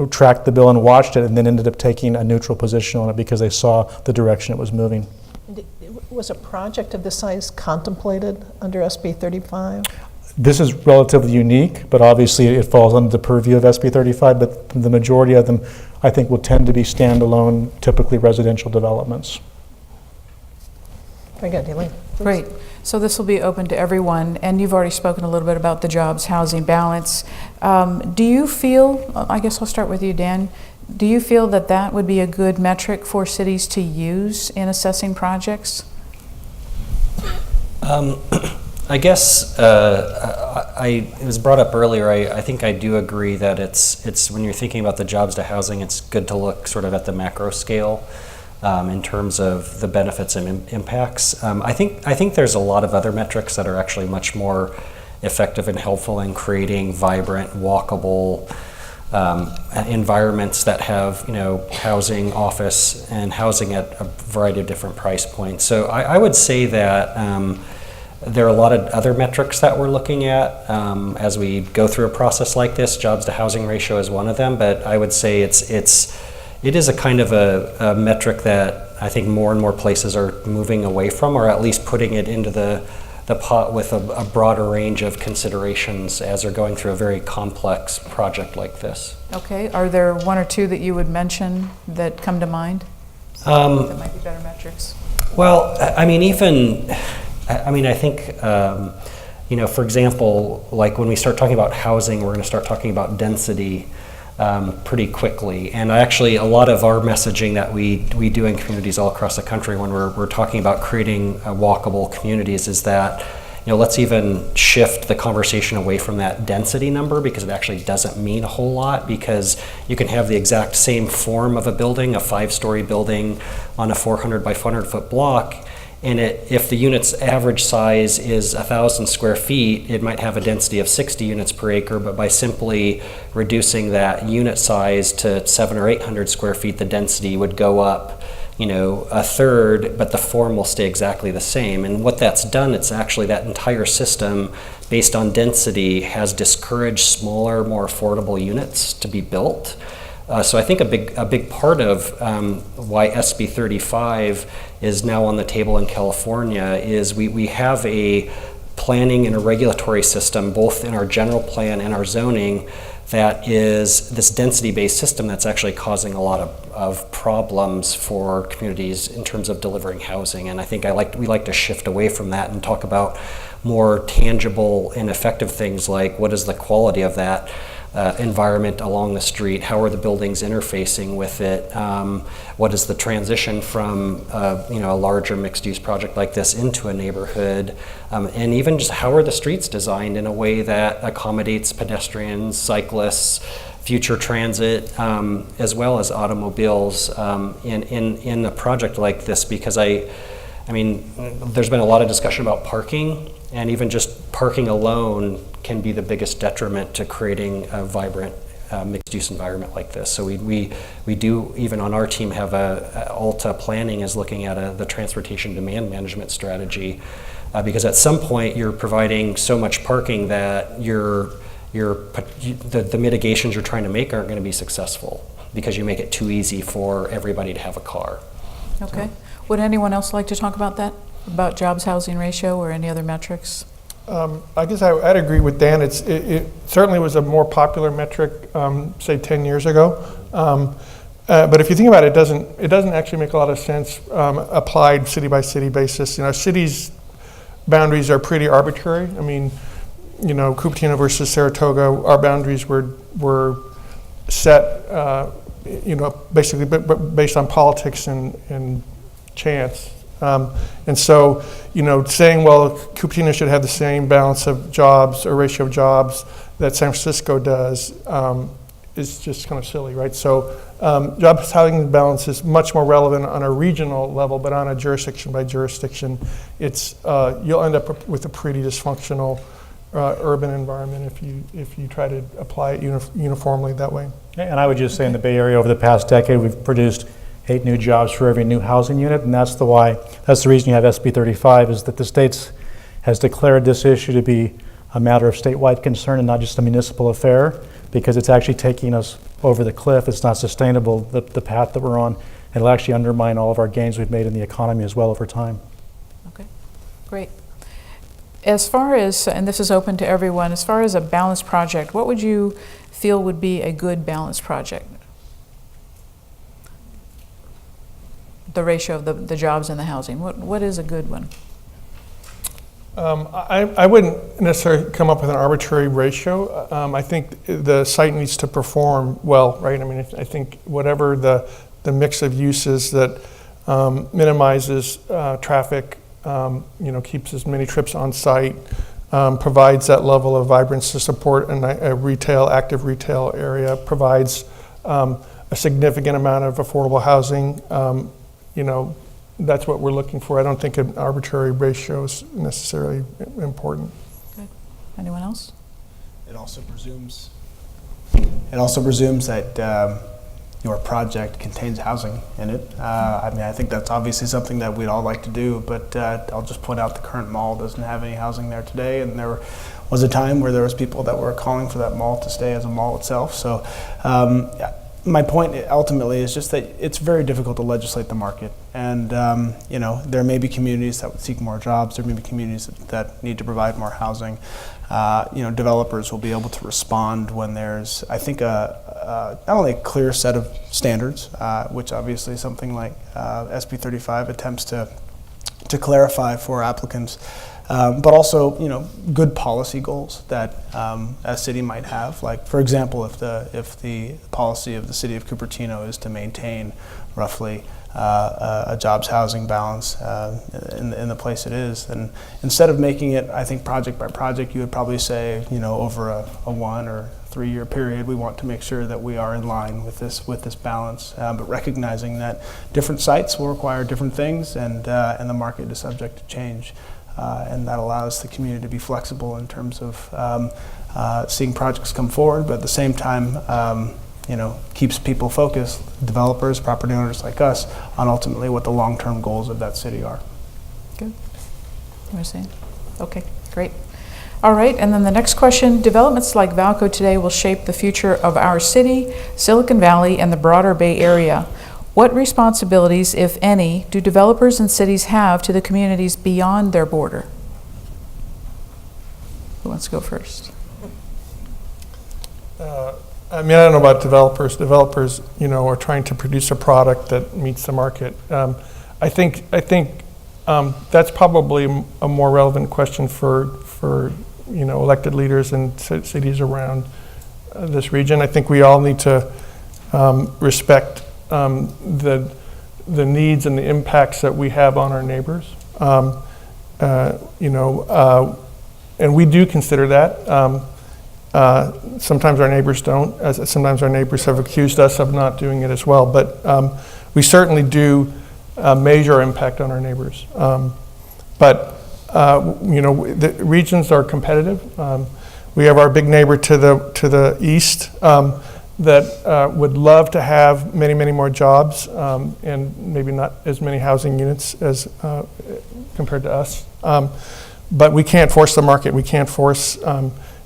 C: tracked the bill and watched it and then ended up taking a neutral position on it because they saw the direction it was moving.
H: Was a project of this size contemplated under SB 35?
C: This is relatively unique, but obviously it falls under the purview of SB 35, but the majority of them I think will tend to be standalone, typically residential developments.
H: Very good, Elaine.
B: Great. So this will be open to everyone, and you've already spoken a little bit about the jobs housing balance. Do you feel, I guess I'll start with you, Dan, do you feel that that would be a good metric for cities to use in assessing projects?
E: I guess it was brought up earlier. I think I do agree that it's when you're thinking about the jobs to housing, it's good to look sort of at the macro scale. in terms of the benefits and impacts. I think there's a lot of other metrics that are actually much more effective and helpful in creating vibrant, walkable environments that have, housing, office, and housing at a variety of different price points. So I would say that there are a lot of other metrics that we're looking at as we go through a process like this. Jobs to housing ratio is one of them, but I would say it is a kind of a metric that I think more and more places are moving away from, or at least putting it into the pot with a broader range of considerations as they're going through a very complex project like this. Okay,
B: are there one or two that you would mention that come to mind that might be better metrics?
E: Well, I think, for example, like when we start talking about housing, we're going to start talking about density pretty quickly. And actually, a lot of our messaging that we do in communities all across the country when we're talking about creating walkable communities is that, let's even shift the conversation away from that density number, because it actually doesn't mean a whole lot, because you can have the exact same form of a building, a 5-story building on a 400 by 400 foot block. And if the unit's average size is 1,000 square feet, it might have a density of 60 units per acre, but by simply reducing that unit size to 700 or 800 square feet, the density would go up, a third, but the form will stay exactly the same. And what that's done, it's actually that entire system based on density has discouraged smaller, more affordable units to be built. So I think a big part of why SB 35 is now on the table in California is we have a planning and a regulatory system, both in our general plan and our zoning, that is this density-based system that's actually causing a lot of problems for communities in terms of delivering housing. And I think we like to shift away from that and talk about more tangible and effective things like what is the quality of that environment along the street, how are the buildings interfacing with it, what is the transition from a larger mixed-use project like this into a neighborhood, and even just how are the streets designed in a way that accommodates pedestrians, cyclists, future transit, as well as automobiles in a project like this, because there's been a lot of discussion about parking, and even just parking alone can be the biggest detriment to creating a vibrant mixed-use environment like this. So we do, even on our team, have Alta Planning is looking at the transportation demand management strategy, because at some point you're providing so much parking that the mitigations you're trying to make aren't going to be successful because you make it too easy for everybody to have a car.
B: Okay. So. Would anyone else like to talk about that? About jobs housing ratio or any other metrics?
F: I guess I'd agree with Dan. It certainly was a more popular metric, say 10 years ago. But if you think about it, it doesn't actually make a lot of sense applied city by city basis. Cities' boundaries are pretty arbitrary. Cupertino versus Saratoga, our boundaries were set, basically based on politics and chance. And so, saying, well, Cupertino should have the same balance of jobs or ratio of jobs that San Francisco does is just kind of silly, right? So jobs housing balance is much more relevant on a regional level, but on a jurisdiction by jurisdiction, you'll end up with a pretty dysfunctional urban environment if you try to apply it uniformly that way.
C: And I would just say in the Bay Area over the past decade, we've produced 8 new jobs for every new housing unit, and that's the reason you have SB 35, is that the state has declared this issue to be a matter of statewide concern and not just a municipal affair, because it's actually taking us over the cliff. It's not sustainable, the path that we're on. It'll actually undermine all of our gains we've made in the economy as well over time.
B: Okay, great. As far as, and this is open to everyone, as far as a balanced project, what would you feel would be a good balanced project? The ratio of the jobs and the housing. What is a good one?
F: I wouldn't necessarily come up with an arbitrary ratio. I think the site needs to perform well, right? I think whatever the mix of uses that minimizes traffic, keeps as many trips on site, provides that level of vibrance to support a active retail area, provides a significant amount of affordable housing, that's what we're looking for. I don't think an arbitrary ratio is necessarily important.
B: Good. Anyone else?
G: It also presumes that your project contains housing in it. I think that's obviously something that we'd all like to do, but I'll just point out the current mall doesn't have any housing there today, and there was a time where there was people that were calling for that mall to stay as a mall itself. So my point ultimately is just that it's very difficult to legislate the market, and there may be communities that would seek more jobs. There may be communities that need to provide more housing. Developers will be able to respond when there's, I think, not only a clear set of standards, which obviously something like SB 35 attempts to clarify for applicants, but also good policy goals that a city might have. Like, for example, if the policy of the city of Cupertino is to maintain roughly a jobs housing balance in the place it is, then instead of making it, I think, project by project, you would probably say, over a 1 or 3 year period, we want to make sure that we are in line with this balance, but recognizing that different sites will require different things, and the market is subject to change, and that allows the community to be flexible in terms of seeing projects come forward, but at the same time, keeps people focused, developers, property owners like us, on ultimately what the long-term goals of that city are.
B: Good. You want to say? Okay, great. All right, and then the next question, developments like Vallco today will shape the future of our city, Silicon Valley, and the broader Bay Area. What responsibilities, if any, do developers and cities have to the communities beyond their border? Who wants to go first?
F: I don't know about developers. Developers, are trying to produce a product that meets the market. I think that's probably a more relevant question for elected leaders in cities around this region. I think we all need to respect the needs and the impacts that we have on our neighbors. And we do consider that. Sometimes our neighbors don't. Sometimes our neighbors have accused us of not doing it as well. But we certainly do measure our impact on our neighbors. The regions are competitive. We have our big neighbor to the east that would love to have many, many more jobs and maybe not as many housing units as compared to us. But we can't force the market. We can't force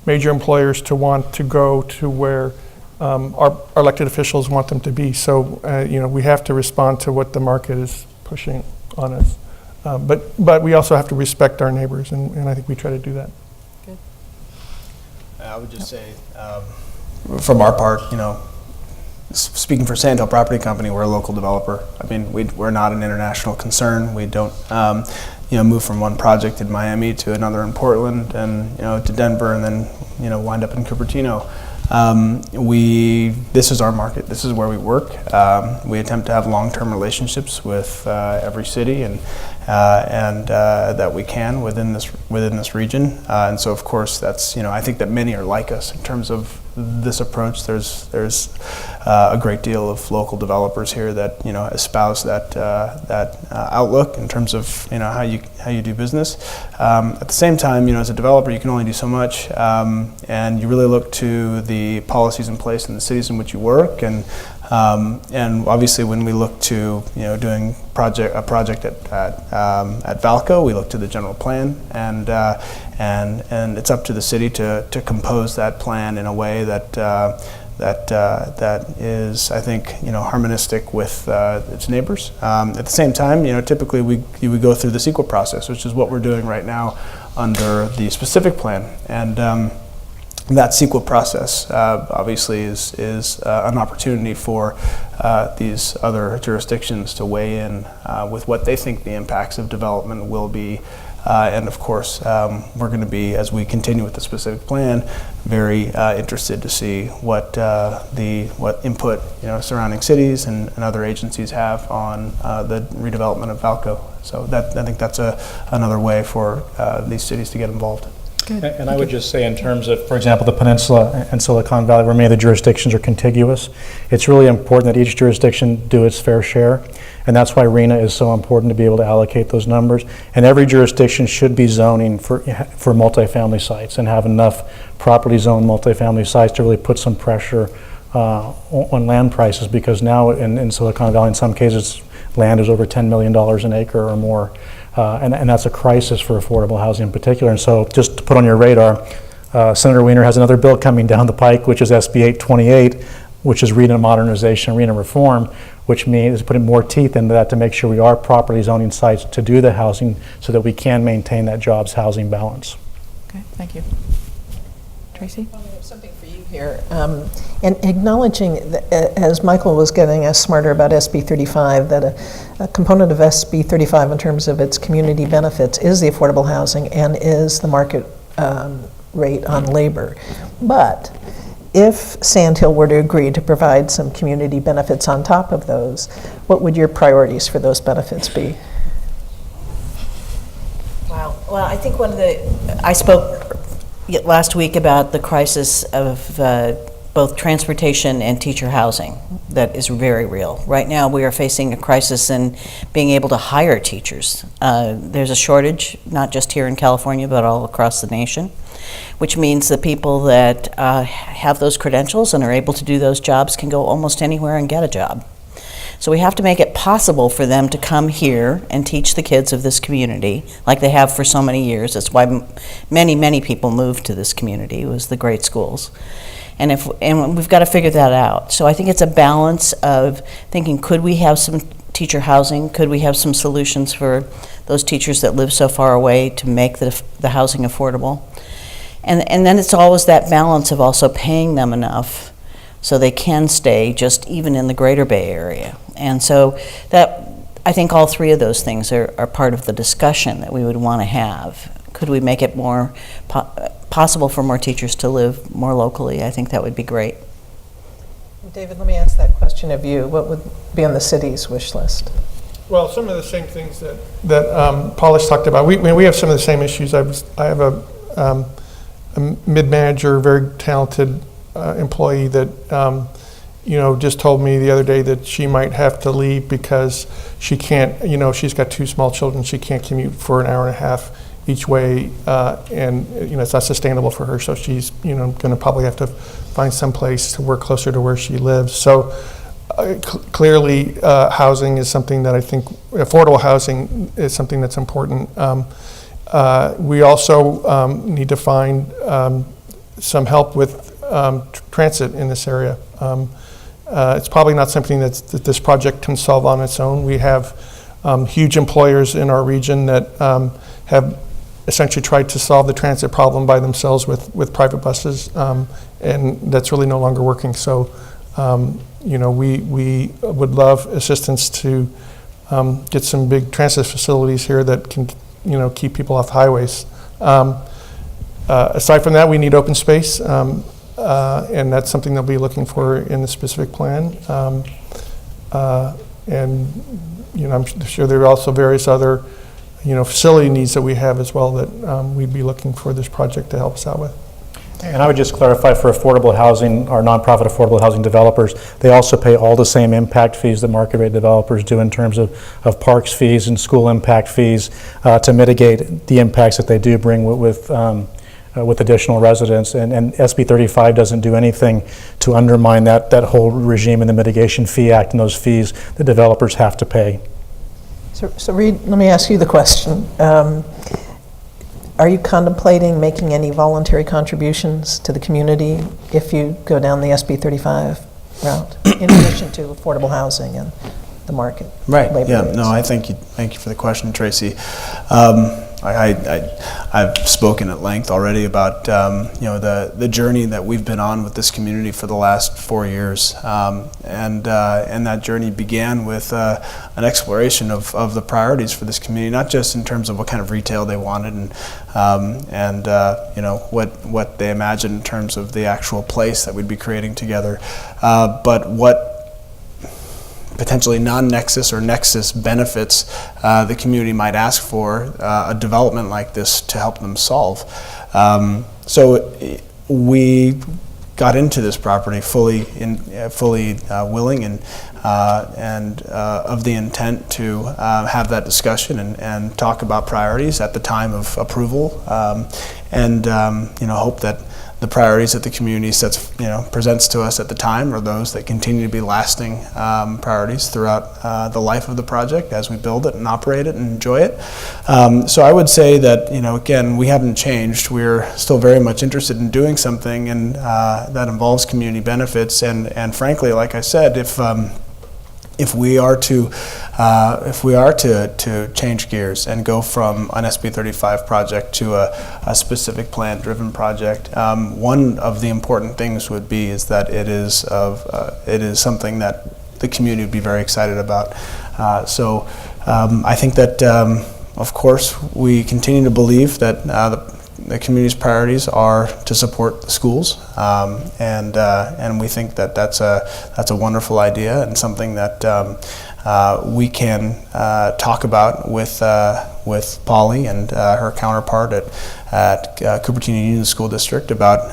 F: major employers to want to go to where our elected officials want them to be. So, we have to respond to what the market is pushing on us. But we also have to respect our neighbors, and I think we try to do that.
B: Good.
G: I would just say, from our part, speaking for Sand Hill Property Company, we're a local developer. I mean, we're not an international concern. We don't, move from one project in Miami to another in Portland, and to Denver, and then wind up in Cupertino. This is our market. This is where we work. We attempt to have long-term relationships with every city, and that we can within this region. And so, of course, that's I think that many are like us in terms of this approach. There's a great deal of local developers here that espouse that outlook in terms of how you do business. At the same time, as a developer, you can only do so much, and you really look to the policies in place in the cities in which you work, and obviously when we look to doing a project at Vallco, we look to the general plan, and it's up to the city to compose that plan in a way that is, I think, harmonistic with its neighbors. At the same time, typically we go through the CEQA process, which is what we're doing right now under the specific plan, and that CEQA process obviously is an opportunity for these other jurisdictions to weigh in with what they think the impacts of development will be. And of course, we're going to be, as we continue with the specific plan, very interested to see what input surrounding cities and other agencies have on the redevelopment of Vallco. So I think that's another way for these cities to get involved.
C: And I would just say in terms of, for example, the Peninsula and Silicon Valley, where many of the jurisdictions are contiguous, it's really important that each jurisdiction do its fair share. And that's why RENA is so important to be able to allocate those numbers. And every jurisdiction should be zoning for multifamily sites and have enough property zoned multifamily sites to really put some pressure on land prices, because now in Silicon Valley, in some cases, land is over $10 million an acre or more. And that's a crisis for affordable housing in particular. And so just to put on your radar, Senator Wiener has another bill coming down the pike, which is SB 828, which is RENA modernization, RENA reform, which means putting more teeth into that to make sure we are properly zoning sites to do the housing so that we can maintain that jobs housing balance.
B: Okay, thank you. Tracy?
H: I have something for you here. And acknowledging, that, as Michael was getting us smarter about SB 35, that a component of SB 35 in terms of its community benefits is the affordable housing and is the market rate on labor. But if Sand Hill were to agree to provide some community benefits on top of those, what would your priorities for those benefits be?
D: Wow. Well, I think I spoke last week about the crisis of both transportation and teacher housing that is very real. Right now, we are facing a crisis in being able to hire teachers. There's a shortage, not just here in California, but all across the nation, which means the people that have those credentials and are able to do those jobs can go almost anywhere and get a job. So we have to make it possible for them to come here and teach the kids of this community like they have for so many years. That's why many people moved to this community, was the great schools. And we've got to figure that out. So I think it's a balance of thinking, could we have some teacher housing? Could we have some solutions for those teachers that live so far away to make the housing affordable? And then it's always that balance of also paying them enough so they can stay just even in the greater Bay Area. And so that, I think all three of those things are part of the discussion that we would want to have. Could we make it more possible for more teachers to live more locally? I think that would be great.
H: David, let me ask that question of you. What would be on the city's wish list?
F: Well, some of the same things that Polly's talked about. We have some of the same issues. I have a mid-manager, very talented employee that just told me the other day that she might have to leave because she can't, she's got two small children. She can't commute for an hour and a half each way, and it's not sustainable for her. So she's going to probably have to find some place to work closer to where she lives. So clearly, housing is something that I think, affordable housing is something that's important. We also need to find some help with transit in this area. It's probably not something that this project can solve on its own. We have huge employers in our region that have essentially tried to solve the transit problem by themselves with private buses, and that's really no longer working. So, we would love assistance to get some big transit facilities here that can, keep people off highways. Aside from that, we need open space, and that's something they'll be looking for in the specific plan. And I'm sure there are also various other, facility needs that we have as well that we'd be looking for this project to help us out with.
C: And I would just clarify, for affordable housing, our nonprofit affordable housing developers, they also pay all the same impact fees that market rate developers do in terms of parks fees and school impact fees to mitigate the impacts that they do bring with additional residents. And SB 35 doesn't do anything to undermine that whole regime in the Mitigation Fee Act and those fees the developers have to pay.
H: So Reed, let me ask you the question. Are you contemplating making any voluntary contributions to the community if you go down the SB 35 route, in addition to affordable housing and the market?
G: Right. Yeah.
H: Rates?
G: No. Thank you for the question, Tracy. I've spoken at length already about the journey that we've been on with this community for the last 4 years, and that journey began with an exploration of the priorities for this community, not just in terms of what kind of retail they wanted and what they imagined in terms of the actual place that we'd be creating together, but what potentially non-nexus or nexus benefits the community might ask for a development like this to help them solve. So we got into this property fully willing and of the intent to have that discussion and talk about priorities at the time of approval, and hope that the priorities that the community presents to us at the time are those that continue to be lasting priorities throughout the life of the project as we build it and operate it and enjoy it. So I would say that, again, we haven't changed. We're still very much interested in doing something and that involves community benefits. And frankly, like I said, if we are to change gears and go from an SB 35 project to a specific plan-driven project, one of the important things would be is that it is something that the community would be very excited about. So I think that of course we continue to believe that the community's priorities are to support the schools, and we think that that's a wonderful idea and something that we can talk about with Polly and her counterpart at Cupertino Union School District about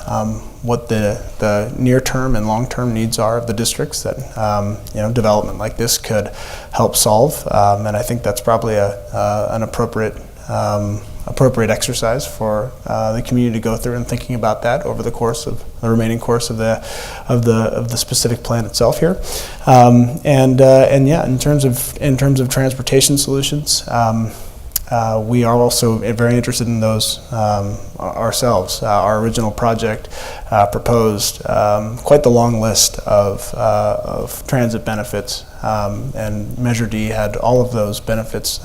G: what the near-term and long-term needs are of the districts that development like this could help solve, and I think that's probably an appropriate exercise for the community to go through and thinking about that over the course of the remaining course of the specific plan itself here, and yeah, in terms of transportation solutions, we are also very interested in those ourselves. Our original project proposed quite the long list of transit benefits, and Measure D had all of those benefits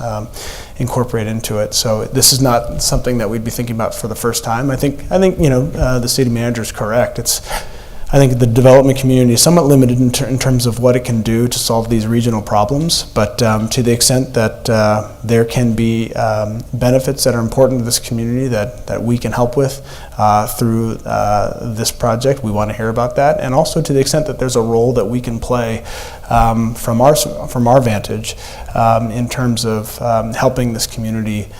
G: incorporated into it. So this is not something that we'd be thinking about for the first time. I think the city manager is correct. I think the development community is somewhat limited in terms of what it can do to solve these regional problems, but to the extent that there can be benefits that are important to this community that we can help with through this project, we want to hear about that. And also to the extent that there's a role that we can play from our vantage in terms of helping this community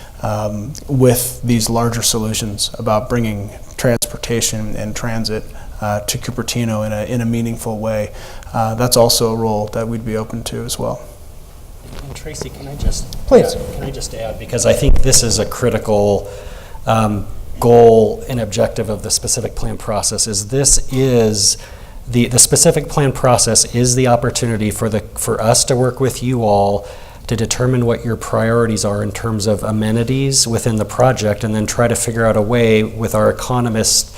G: with these larger solutions about bringing transportation and transit to Cupertino in a meaningful way. That's also a role that we'd be open to as well.
E: And Tracy, can I just
H: Please.
E: Can I just add, because I think this is a critical goal and objective of the specific plan process, is the specific plan process is the opportunity for us to work with you all to determine what your priorities are in terms of amenities within the project, and then try to figure out a way with our economists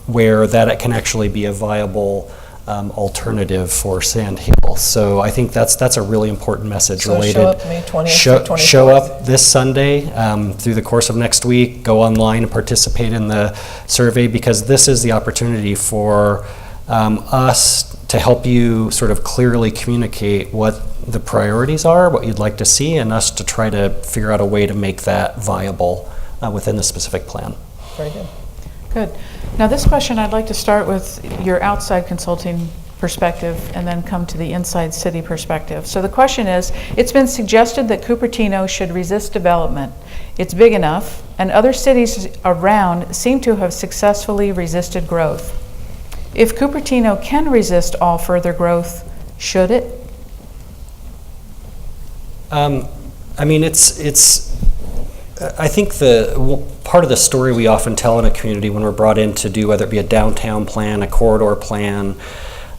E: where that it can actually be a viable alternative for Sand Hill. So I think that's a really important message
H: So
E: related.
H: show up May 20th to 24th.
E: Show up this Sunday through the course of next week. Go online and participate in the survey, because this is the opportunity for us to help you sort of clearly communicate what the priorities are, what you'd like to see, and us to try to figure out a way to make that viable within the specific plan.
H: Very good.
B: Good. Now this question, I'd like to start with your outside consulting perspective and then come to the inside city perspective. So the question is, it's been suggested that Cupertino should resist development. It's big enough, and other cities around seem to have successfully resisted growth. If Cupertino can resist all further growth, should it?
E: I mean, I think part of the story we often tell in a community when we're brought in to do, whether it be a downtown plan, a corridor plan,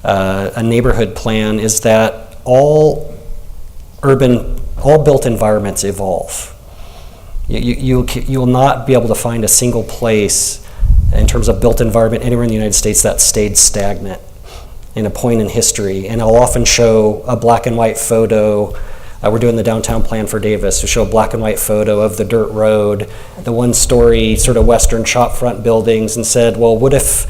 E: a neighborhood plan, is that all built environments evolve. You'll not be able to find a single place in terms of built environment anywhere in the United States that stayed stagnant in a point in history. And I'll often show a black and white photo. We're doing the downtown plan for Davis, to show a black and white photo of the dirt road, the one-story sort of western shopfront buildings, and said, well, what if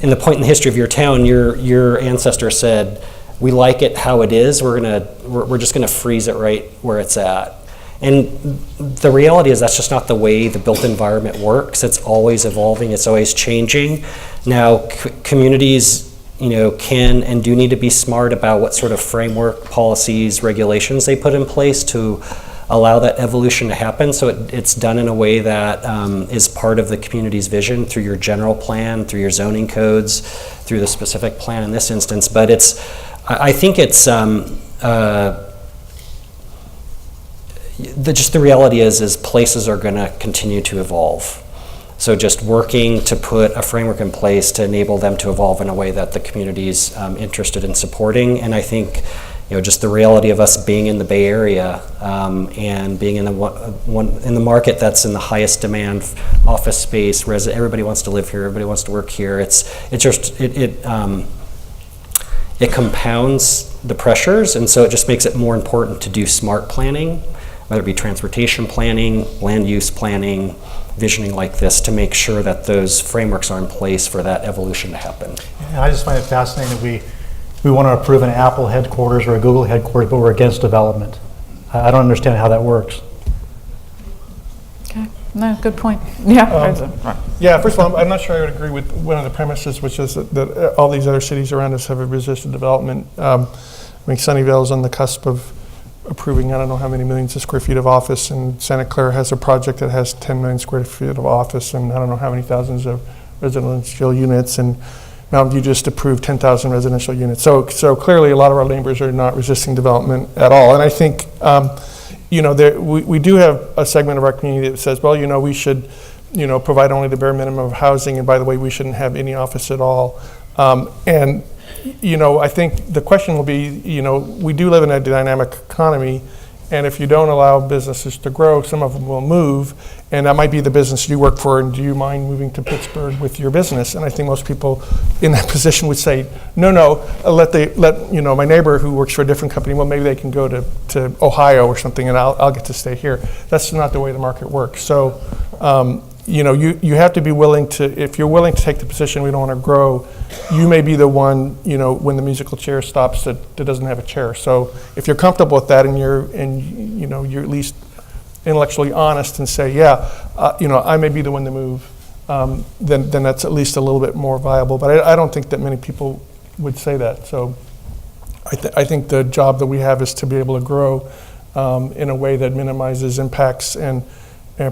E: in the point in the history of your town, your ancestor said, we like it how it is, we're just gonna freeze it right where it's at. And the reality is that's just not the way the built environment works. It's always evolving, it's always changing. Now, communities can and do need to be smart about what sort of framework, policies, regulations they put in place to allow that evolution to happen. So it's done in a way that is part of the community's vision through your general plan, through your zoning codes, through the specific plan in this instance. But I think it's, just the reality is places are going to continue to evolve. So just working to put a framework in place to enable them to evolve in a way that the community's interested in supporting. And I think, just the reality of us being in the Bay Area and being in the market that's in the highest demand office space, everybody wants to live here, everybody wants to work here. It compounds the pressures, and so it just makes it more important to do smart planning, whether it be transportation planning, land use planning, visioning like this, to make sure that those frameworks are in place for that evolution to happen.
C: And I just find it fascinating that we want to approve an Apple headquarters or a Google headquarters, but we're against development. I don't understand how that works.
B: Okay, no, good point. Yeah.
F: Yeah, first of all, I'm not sure I would agree with one of the premises, which is that all these other cities around us have resisted development. Sunnyvale is on the cusp of approving I don't know how many millions of square feet of office, and Santa Clara has a project that has 10 million square feet of office and I don't know how many thousands of residential units, and Mountain View just approved 10,000 residential units. So clearly a lot of our neighbors are not resisting development at all. And I think we do have a segment of our community that says, well, we should provide only the bare minimum of housing, and by the way, we shouldn't have any office at all. I think the question will be, we do live in a dynamic economy, and if you don't allow businesses to grow, some of them will move, and that might be the business you work for, and do you mind moving to Pittsburgh with your business? And I think most people in that position would say, no, let my neighbor who works for a different company, well, maybe they can go to Ohio or something, and I'll get to stay here. That's not the way the market works. So, you have to be willing to, if you're willing to take the position we don't want to grow, you may be the one, when the musical chair stops that doesn't have a chair. So if you're comfortable with that and you're at least intellectually honest and say, I may be the one to move, then that's at least a little bit more viable. But I don't think that many people would say that. So I think the job that we have is to be able to grow in a way that minimizes impacts and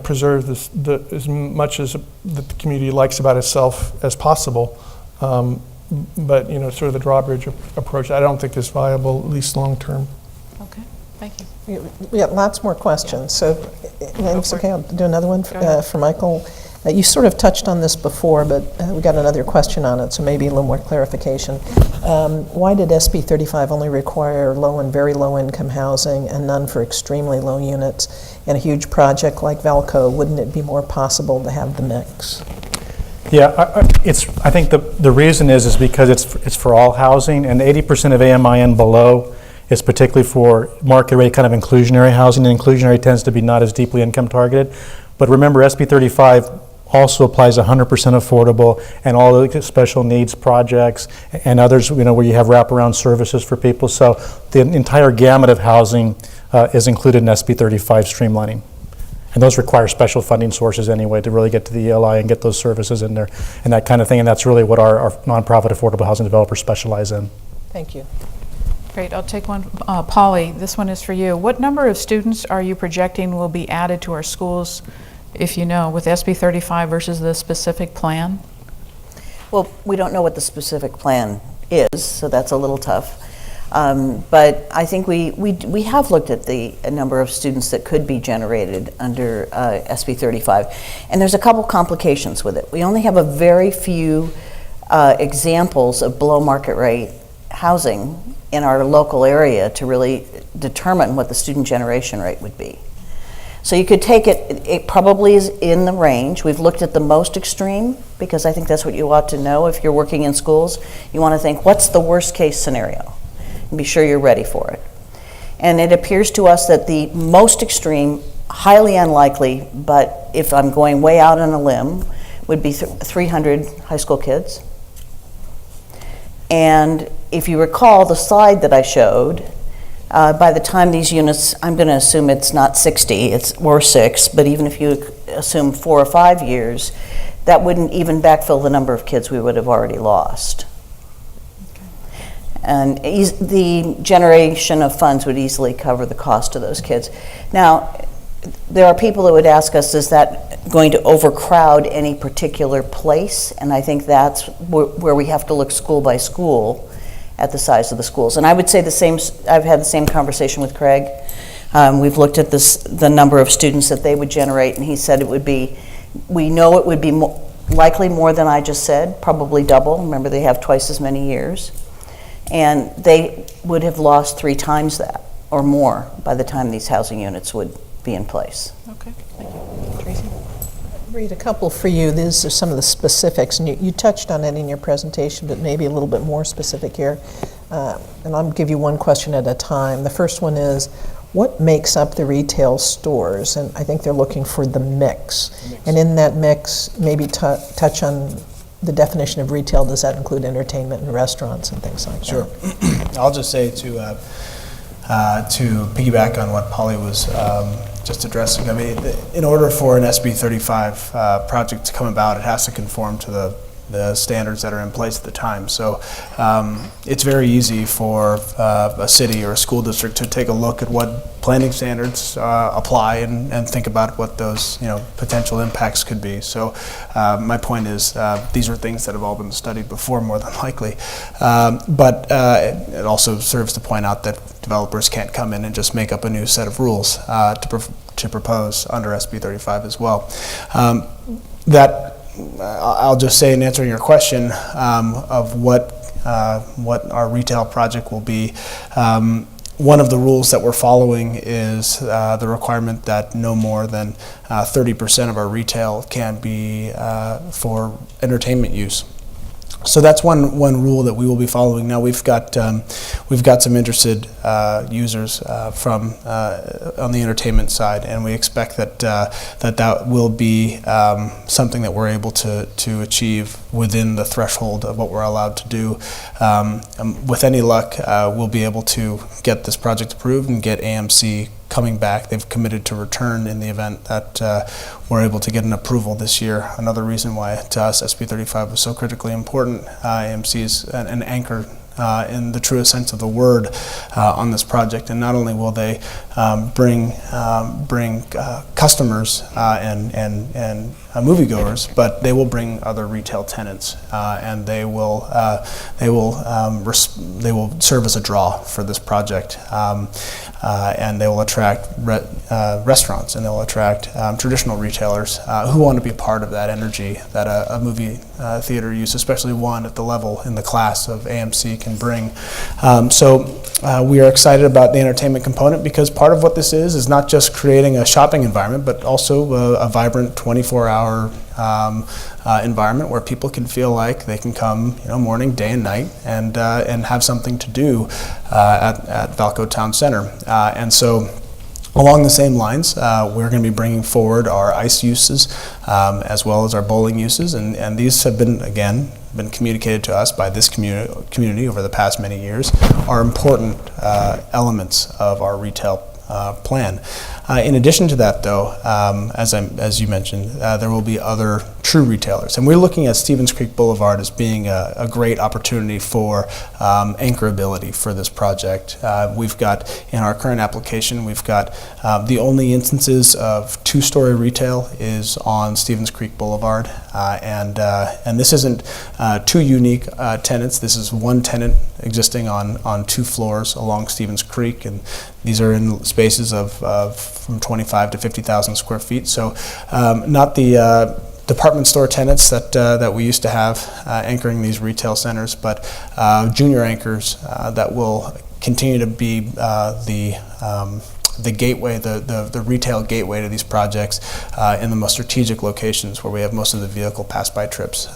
F: preserve as much as the community likes about itself as possible. But sort of the drawbridge approach, I don't think is viable, at least long term.
B: Okay, thank you.
H: We have lots more questions. So, it's okay, I'll do another one for Michael. You sort of touched on this before, but we got another question on it, so maybe a little more clarification. Why did SB 35 only require low and very low income housing and none for extremely low units? In a huge project like Vallco, wouldn't it be more possible to have the mix?
C: Yeah, I think the reason is because it's for all housing, and 80% of AMI and below is particularly for market rate kind of inclusionary housing, and inclusionary tends to be not as deeply income targeted. But remember, SB 35 also applies 100% affordable and all the special needs projects and others, where you have wraparound services for people. So the entire gamut of housing is included in SB 35 streamlining. And those require special funding sources anyway to really get to the ELI and get those services in there and that kind of thing. And that's really what our nonprofit affordable housing developers specialize in.
H: Thank you.
B: Great, I'll take one. Polly, this one is for you. What number of students are you projecting will be added to our schools, if you know, with SB 35 versus the specific plan?
D: Well, we don't know what the specific plan is, so that's a little tough. But I think we have looked at the number of students that could be generated under SB 35, and there's a couple complications with it. We only have a very few examples of below market rate housing in our local area to really determine what the student generation rate would be. So you could take it probably is in the range. We've looked at the most extreme because I think that's what you ought to know if you're working in schools. You want to think, what's the worst case scenario? And be sure you're ready for it. And it appears to us that the most extreme, highly unlikely, but if I'm going way out on a limb, would be 300 high school kids. And if you recall the slide that I showed, by the time these units, I'm going to assume it's not 60, or 6, but even if you assume 4 or 5 years, that wouldn't even backfill the number of kids we would have already lost. And the generation of funds would easily cover the cost of those kids. Now, there are people that would ask us, is that going to overcrowd any particular place? And I think that's where we have to look school by school at the size of the schools. And I would say the same, I've had the same conversation with Craig. We've looked at the number of students that they would generate, and he said it would be, we know it would be likely more than I just said, probably double. Remember, they have twice as many years. And they would have lost 3 times that or more by the time these housing units would be in place.
H: Okay, thank you. Tracy? Read a couple for you. These are some of the specifics, and you touched on it in your presentation, but maybe a little bit more specific here. And I'll give you one question at a time. The first one is, what makes up the retail stores? And I think they're looking for the mix. And in that mix, maybe touch on the definition of retail. Does that include entertainment and restaurants and things like that?
G: Sure. I'll just say to piggyback on what Polly was just addressing. I mean, in order for an SB 35 project to come about, it has to conform to the standards that are in place at the time. So it's very easy for a city or a school district to take a look at what planning standards apply and think about what those potential impacts could be. So my point is these are things that have all been studied before, more than likely. But it also serves to point out that developers can't come in and just make up a new set of rules to propose under SB 35 as well. I'll just say in answering your question of what our retail project will be, one of the rules that we're following is the requirement that no more than 30% of our retail can be for entertainment use. So that's one rule that we will be following. Now we've got some interested users from on the entertainment side, and we expect that will be something that we're able to achieve within the threshold of what we're allowed to do. With any luck, we'll be able to get this project approved and get AMC coming back. They've committed to return in the event that we're able to get an approval this year. Another reason why to us SB 35 was so critically important. AMC is an anchor in the truest sense of the word on this project, and not only will they bring customers and moviegoers, but they will bring other retail tenants, and they will serve as a draw for this project, and they will attract restaurants, and they'll attract traditional retailers who want to be a part of that energy that a movie theater use, especially one at the level in the class of AMC, can bring. So we are excited about the entertainment component, because part of what this is not just creating a shopping environment, but also a vibrant 24-hour environment where people can feel like they can come, morning, day, and night, and have something to do at Vallco Town Center. And so, along the same lines, we're going to be bringing forward our ice uses as well as our bowling uses, and these have been communicated to us by this community over the past many years, are important elements of our retail plan. In addition to that, though, as you mentioned, there will be other true retailers. And we're looking at Stevens Creek Boulevard as being a great opportunity for anchorability for this project. We've got, in our current application, we've got the only instances of 2-story retail is on Stevens Creek Boulevard. And this isn't 2 unique tenants. This is one tenant existing on 2 floors along Stevens Creek, and these are in spaces of from 25 to 50,000 square feet. So not the department store tenants that we used to have anchoring these retail centers, but junior anchors that will continue to be the gateway, the retail gateway to these projects in the most strategic locations where we have most of the vehicle pass-by trips,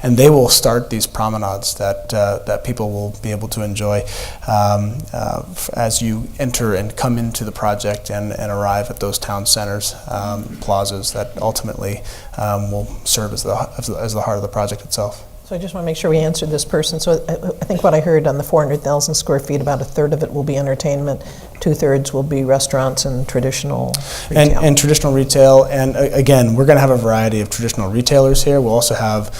G: and they will start these promenades that people will be able to enjoy as you enter and come into the project and arrive at those town centers, plazas that ultimately will serve as the heart of the project itself.
H: So I just want to make sure we answered this person. So I think what I heard on the 400,000 square feet, about a third of it will be entertainment, 2/3 will be restaurants and traditional retail.
G: And traditional retail, and again, we're going to have a variety of traditional retailers here. We'll also have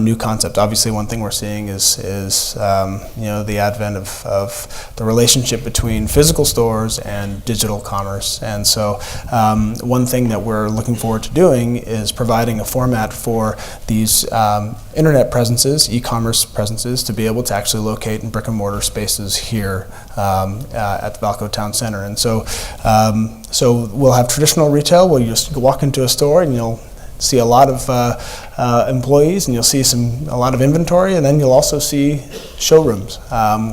G: new concepts. Obviously, one thing we're seeing is the advent of the relationship between physical stores and digital commerce. And so, one thing that we're looking forward to doing is providing a format for these internet presences, e-commerce presences, to be able to actually locate in brick and mortar spaces here at the Vallco Town Center. And so, so we'll have traditional retail where you just walk into a store and you'll see a lot of employees, and you'll see a lot of inventory, and then you'll also see showrooms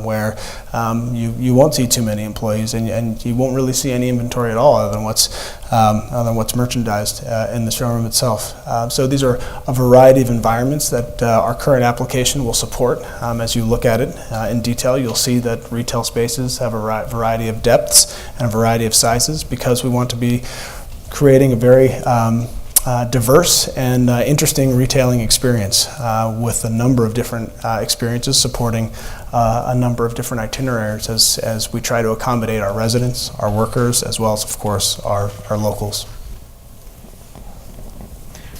G: where you won't see too many employees, and you won't really see any inventory at all other than what's merchandised in the showroom itself. So these are a variety of environments that our current application will support. As you look at it in detail, you'll see that retail spaces have a variety of depths and a variety of sizes, because we want to be creating a very diverse and interesting retailing experience with a number of different experiences supporting a number of different itineraries as we try to accommodate our residents, our workers, as well as, of course, our locals.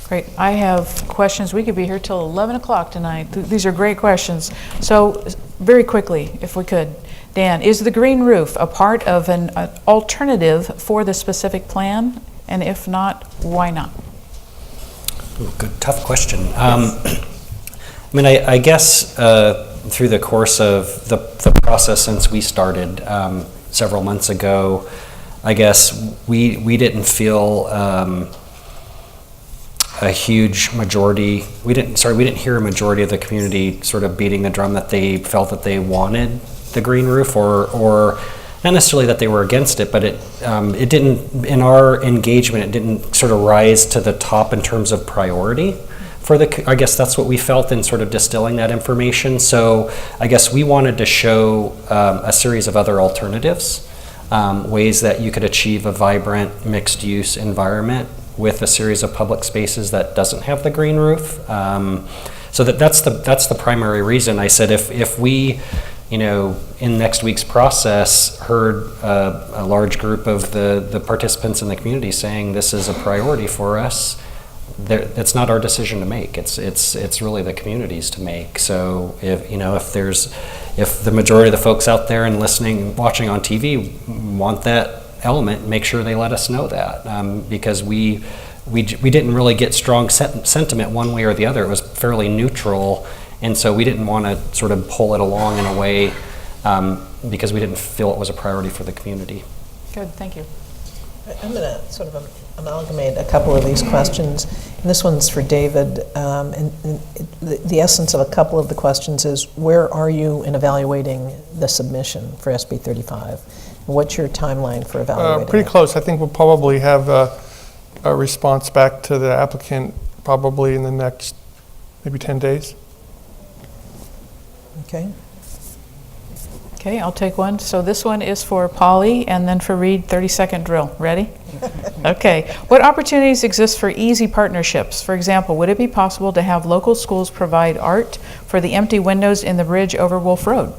B: Great. I have questions. We could be here till 11 o'clock tonight. These are great questions. So very quickly, if we could. Dan, is the green roof a part of an alternative for the specific plan? And if not, why not?
E: Ooh, good, tough question. I mean, I guess through the course of the process since we started several months ago, I guess we didn't feel a huge majority. We didn't hear a majority of the community sort of beating the drum that they felt that they wanted the green roof, or not necessarily that they were against it, but it didn't, in our engagement, it didn't sort of rise to the top in terms of priority for I guess that's what we felt in sort of distilling that information. So I guess we wanted to show a series of other alternatives, ways that you could achieve a vibrant mixed use environment with a series of public spaces that doesn't have the green roof. So that's the primary reason. I said if we, in next week's process, heard a large group of the participants in the community saying this is a priority for us, it's not our decision to make. It's really the community's to make. So if the majority of the folks out there and watching on TV want that element, make sure they let us know that, because we didn't really get strong sentiment one way or the other. It was fairly neutral. And so we didn't want to sort of pull it along in a way because we didn't feel it was a priority for the community.
B: Good, thank you.
H: I'm going to sort of amalgamate a couple of these questions. And this one's for David. And the essence of a couple of the questions is, where are you in evaluating the submission for SB 35? What's your timeline for evaluating
F: Pretty
H: it?
F: close. I think we'll probably have a response back to the applicant probably in the next maybe 10 days.
H: Okay.
B: Okay, I'll take one. So this one is for Polly, and then for Reed, 30-second drill. Ready? Okay. What opportunities exist for easy partnerships? For example, would it be possible to have local schools provide art for the empty windows in the bridge over Wolf Road?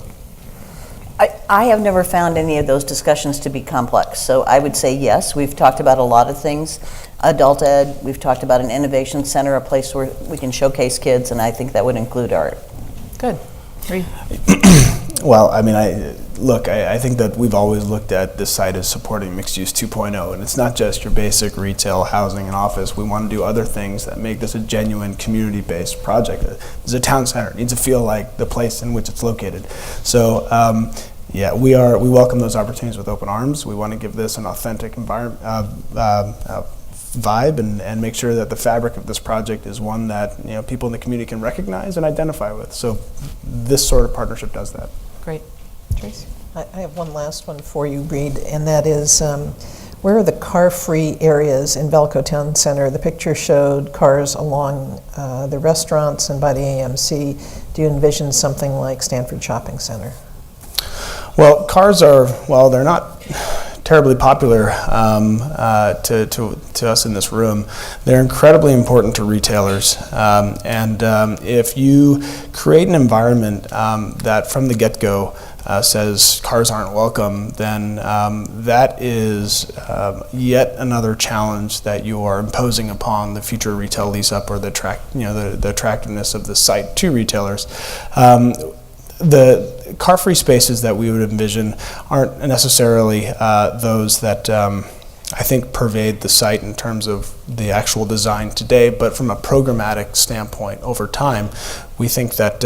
D: I have never found any of those discussions to be complex, so I would say yes. We've talked about a lot of things. Adult ed, we've talked about an innovation center, a place where we can showcase kids, and I think that would include art.
B: Good. Reed.
G: Well, I mean, I think that we've always looked at this site as supporting mixed use 2.0, and it's not just your basic retail, housing, and office. We want to do other things that make this a genuine community-based project. This is a town center. It needs to feel like the place in which it's located. So, yeah, we welcome those opportunities with open arms. We want to give this an authentic environment, vibe, and make sure that the fabric of this project is one that people in the community can recognize and identify with. So, this sort of partnership does that.
B: Great. Tracy?
H: I have one last one for you, Reed, and that is, where are the car-free areas in Vallco Town Center? The picture showed cars along the restaurants and by the AMC. Do you envision something like Stanford Shopping Center?
G: Well, cars they're not terribly popular to us in this room. They're incredibly important to retailers, and if you create an environment that from the get-go says cars aren't welcome, then that is yet another challenge that you are imposing upon the future retail lease up or the attractiveness of the site to retailers. The car-free spaces that we would envision aren't necessarily those that I think pervade the site in terms of the actual design today, but from a programmatic standpoint over time, we think that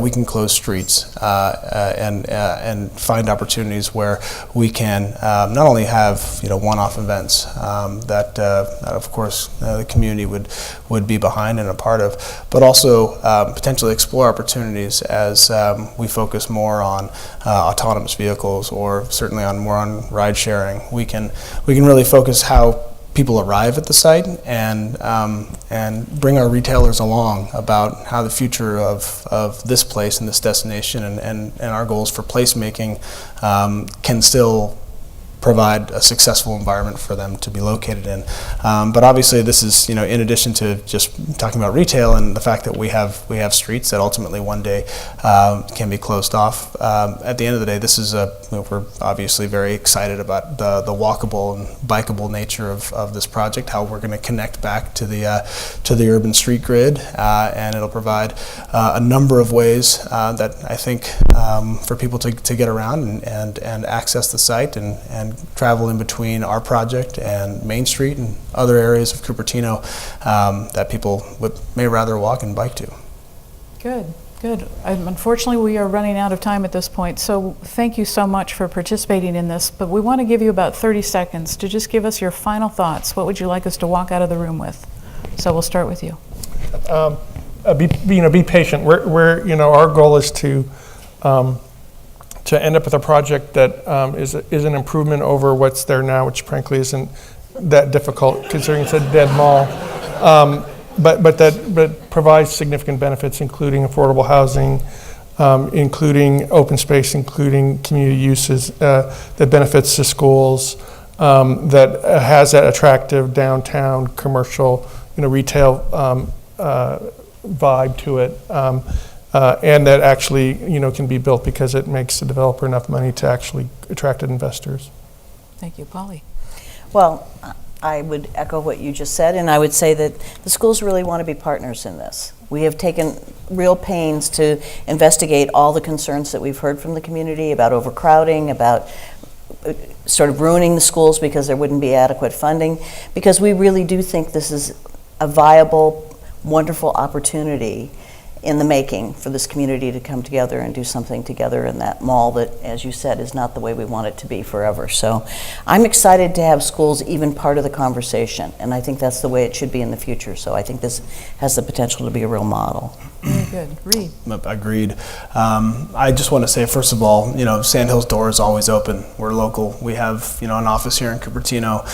G: we can close streets and find opportunities where we can not only have one-off events that of course the community would be behind and a part of, but also potentially explore opportunities as we focus more on autonomous vehicles, or certainly more on ride sharing. We can really focus how people arrive at the site and bring our retailers along about how the future of this place and this destination and our goals for placemaking can still provide a successful environment for them to be located in. But obviously this is, in addition to just talking about retail and the fact that we have streets that ultimately one day can be closed off. At the end of the day, this is we're obviously very excited about the walkable and bikeable nature of this project, how we're going to connect back to the urban street grid, and it'll provide a number of ways that I think for people to get around and access the site and travel in between our project and Main Street and other areas of Cupertino that people may rather walk and bike to.
B: Good. Unfortunately, we are running out of time at this point, so thank you so much for participating in this, but we want to give you about 30 seconds to just give us your final thoughts. What would you like us to walk out of the room with? So we'll start with you.
F: Be patient. Our goal is to end up with a project that is an improvement over what's there now, which frankly isn't that difficult considering it's a dead mall, but provides significant benefits, including affordable housing, including open space, including community uses that benefits the schools, that has that attractive downtown commercial, retail vibe to it. And that actually, can be built because it makes the developer enough money to actually attract investors.
B: Thank you, Polly.
D: Well, I would echo what you just said, and I would say that the schools really want to be partners in this. We have taken real pains to investigate all the concerns that we've heard from the community about overcrowding, about sort of ruining the schools because there wouldn't be adequate funding, because we really do think this is a viable, wonderful opportunity in the making for this community to come together and do something together in that mall that, as you said, is not the way we want it to be forever. So I'm excited to have schools even part of the conversation, and I think that's the way it should be in the future. So I think this has the potential to be a real model.
B: Very good. Reed.
G: Agreed. I just want to say, first of all, Sandhill's door is always open. We're local. We have, an office here in Cupertino,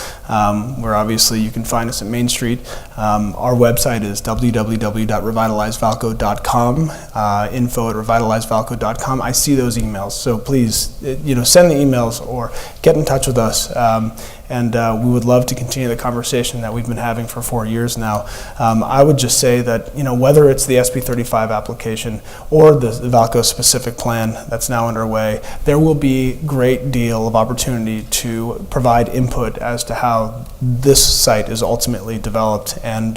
G: where obviously you can find us at Main Street. Our website is www.revitalizevallco.com, info@revitalizevallco.com. I see those emails, so please, send the emails or get in touch with us. And we would love to continue the conversation that we've been having for 4 years now. I would just say that, whether it's the SB 35 application or the Vallco specific plan that's now underway, there will be great deal of opportunity to provide input as to how this site is ultimately developed. And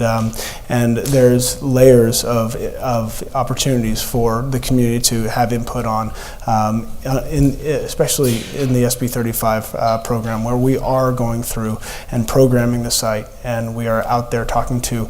G: there's layers of opportunities for the community to have input on, especially in the SB 35 program, where we are going through and programming the site, and we are out there talking to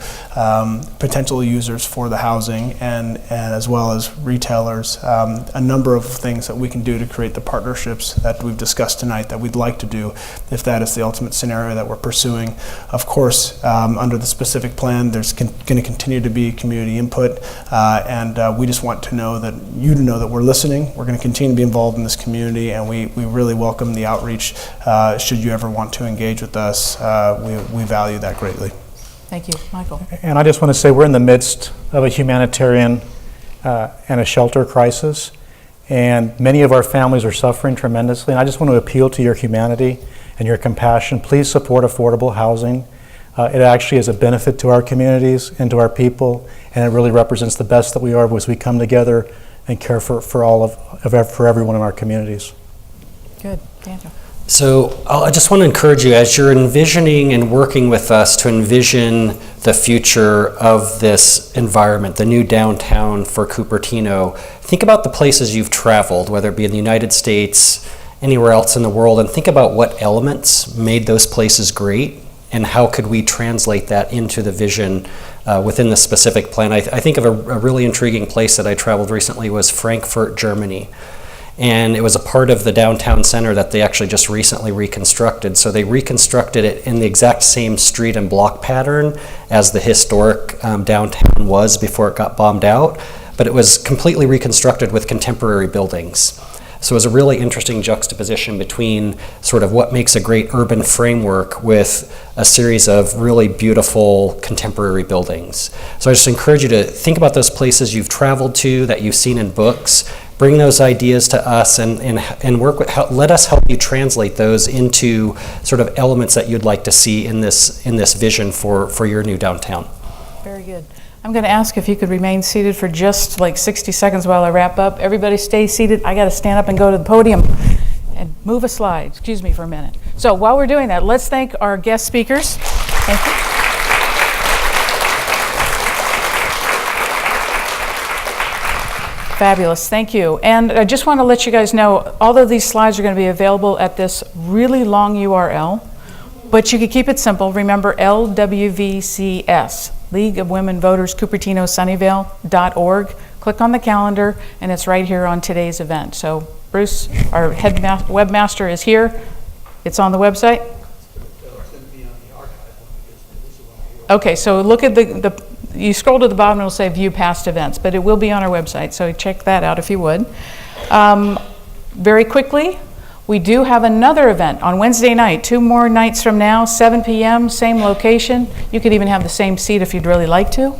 G: potential users for the housing and as well as retailers, a number of things that we can do to create the partnerships that we've discussed tonight that we'd like to do if that is the ultimate scenario that we're pursuing. Of course, under the specific plan, there's going to continue to be community input, and we just want to know that we're listening. We're going to continue to be involved in this community, and we really welcome the outreach should you ever want to engage with us. We value that greatly.
B: Thank you. Michael.
C: And I just want to say we're in the midst of a humanitarian and a shelter crisis, and many of our families are suffering tremendously, and I just want to appeal to your humanity and your compassion. Please support affordable housing. It actually is a benefit to our communities and to our people, and it really represents the best that we are as we come together and care for for everyone in our communities.
B: Good, Daniel.
E: So I just want to encourage you, as you're envisioning and working with us to envision the future of this environment, the new downtown for Cupertino, think about the places you've traveled, whether it be in the United States, anywhere else in the world, and think about what elements made those places great and how could we translate that into the vision within the specific plan. I think of a really intriguing place that I traveled recently was Frankfurt, Germany. And it was a part of the downtown center that they actually just recently reconstructed. So they reconstructed it in the exact same street and block pattern as the historic downtown was before it got bombed out, but it was completely reconstructed with contemporary buildings. So it was a really interesting juxtaposition between sort of what makes a great urban framework with a series of really beautiful contemporary buildings. So I just encourage you to think about those places you've traveled to, that you've seen in books. Bring those ideas to us and work with, let us help you translate those into sort of elements that you'd like to see in this vision for your new downtown.
B: Very good. I'm going to ask if you could remain seated for just like 60 seconds while I wrap up. Everybody stay seated. I got to stand up and go to the podium and move a slide. Excuse me for a minute. So while we're doing that, let's thank our guest speakers. Thank you. Fabulous, thank you. And I just want to let you guys know, all of these slides are going to be available at this really long URL, but you can keep it simple. Remember LWVCS, League of Women Voters, Cupertino-Sunnyvale.org. Click on the calendar, and it's right here on today's event. So Bruce, our head webmaster, is here. It's on the website? Okay, so look at you scroll to the bottom, it'll say view past events, but it will be on our website, so check that out if you would. Very quickly, we do have another event on Wednesday night, 2 more nights from now, 7 p.m., same location. You could even have the same seat if you'd really like to.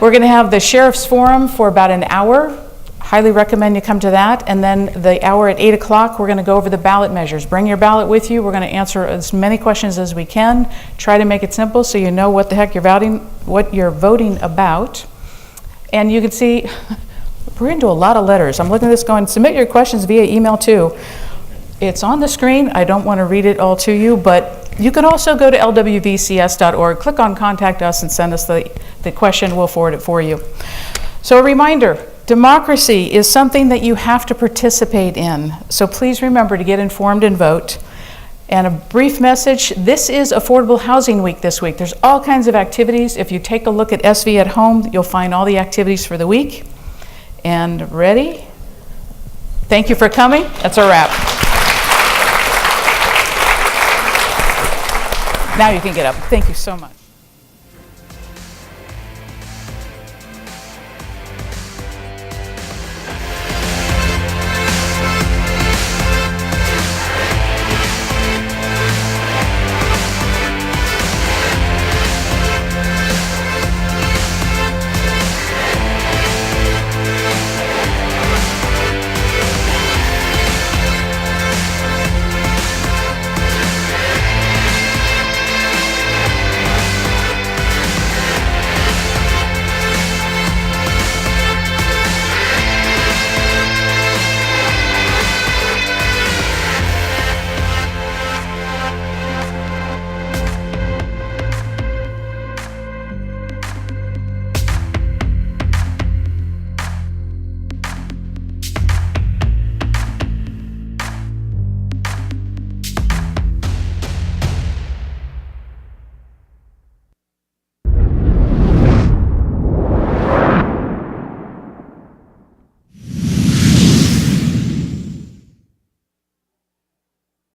B: We're gonna have the Sheriff's Forum for about an hour. Highly recommend you come to that. And then the hour at 8 o'clock, we're gonna go over the ballot measures. Bring your ballot with you. We're gonna answer as many questions as we can. Try to make it simple so you know what the heck you're voting about. And you can see, we're into a lot of letters. I'm looking at this going, submit your questions via email too. It's on the screen. I don't want to read it all to you, but you can also go to lwvcs.org, click on contact us and send us the question. We'll forward it for you. So a reminder, democracy is something that you have to participate in. So please remember to get informed and vote. And a brief message, this is Affordable Housing Week this week. There's all kinds of activities. If you take a look at SV at Home, you'll find all the activities for the week. And ready? Thank you for coming. That's a wrap. Now you can get up. Thank you so much.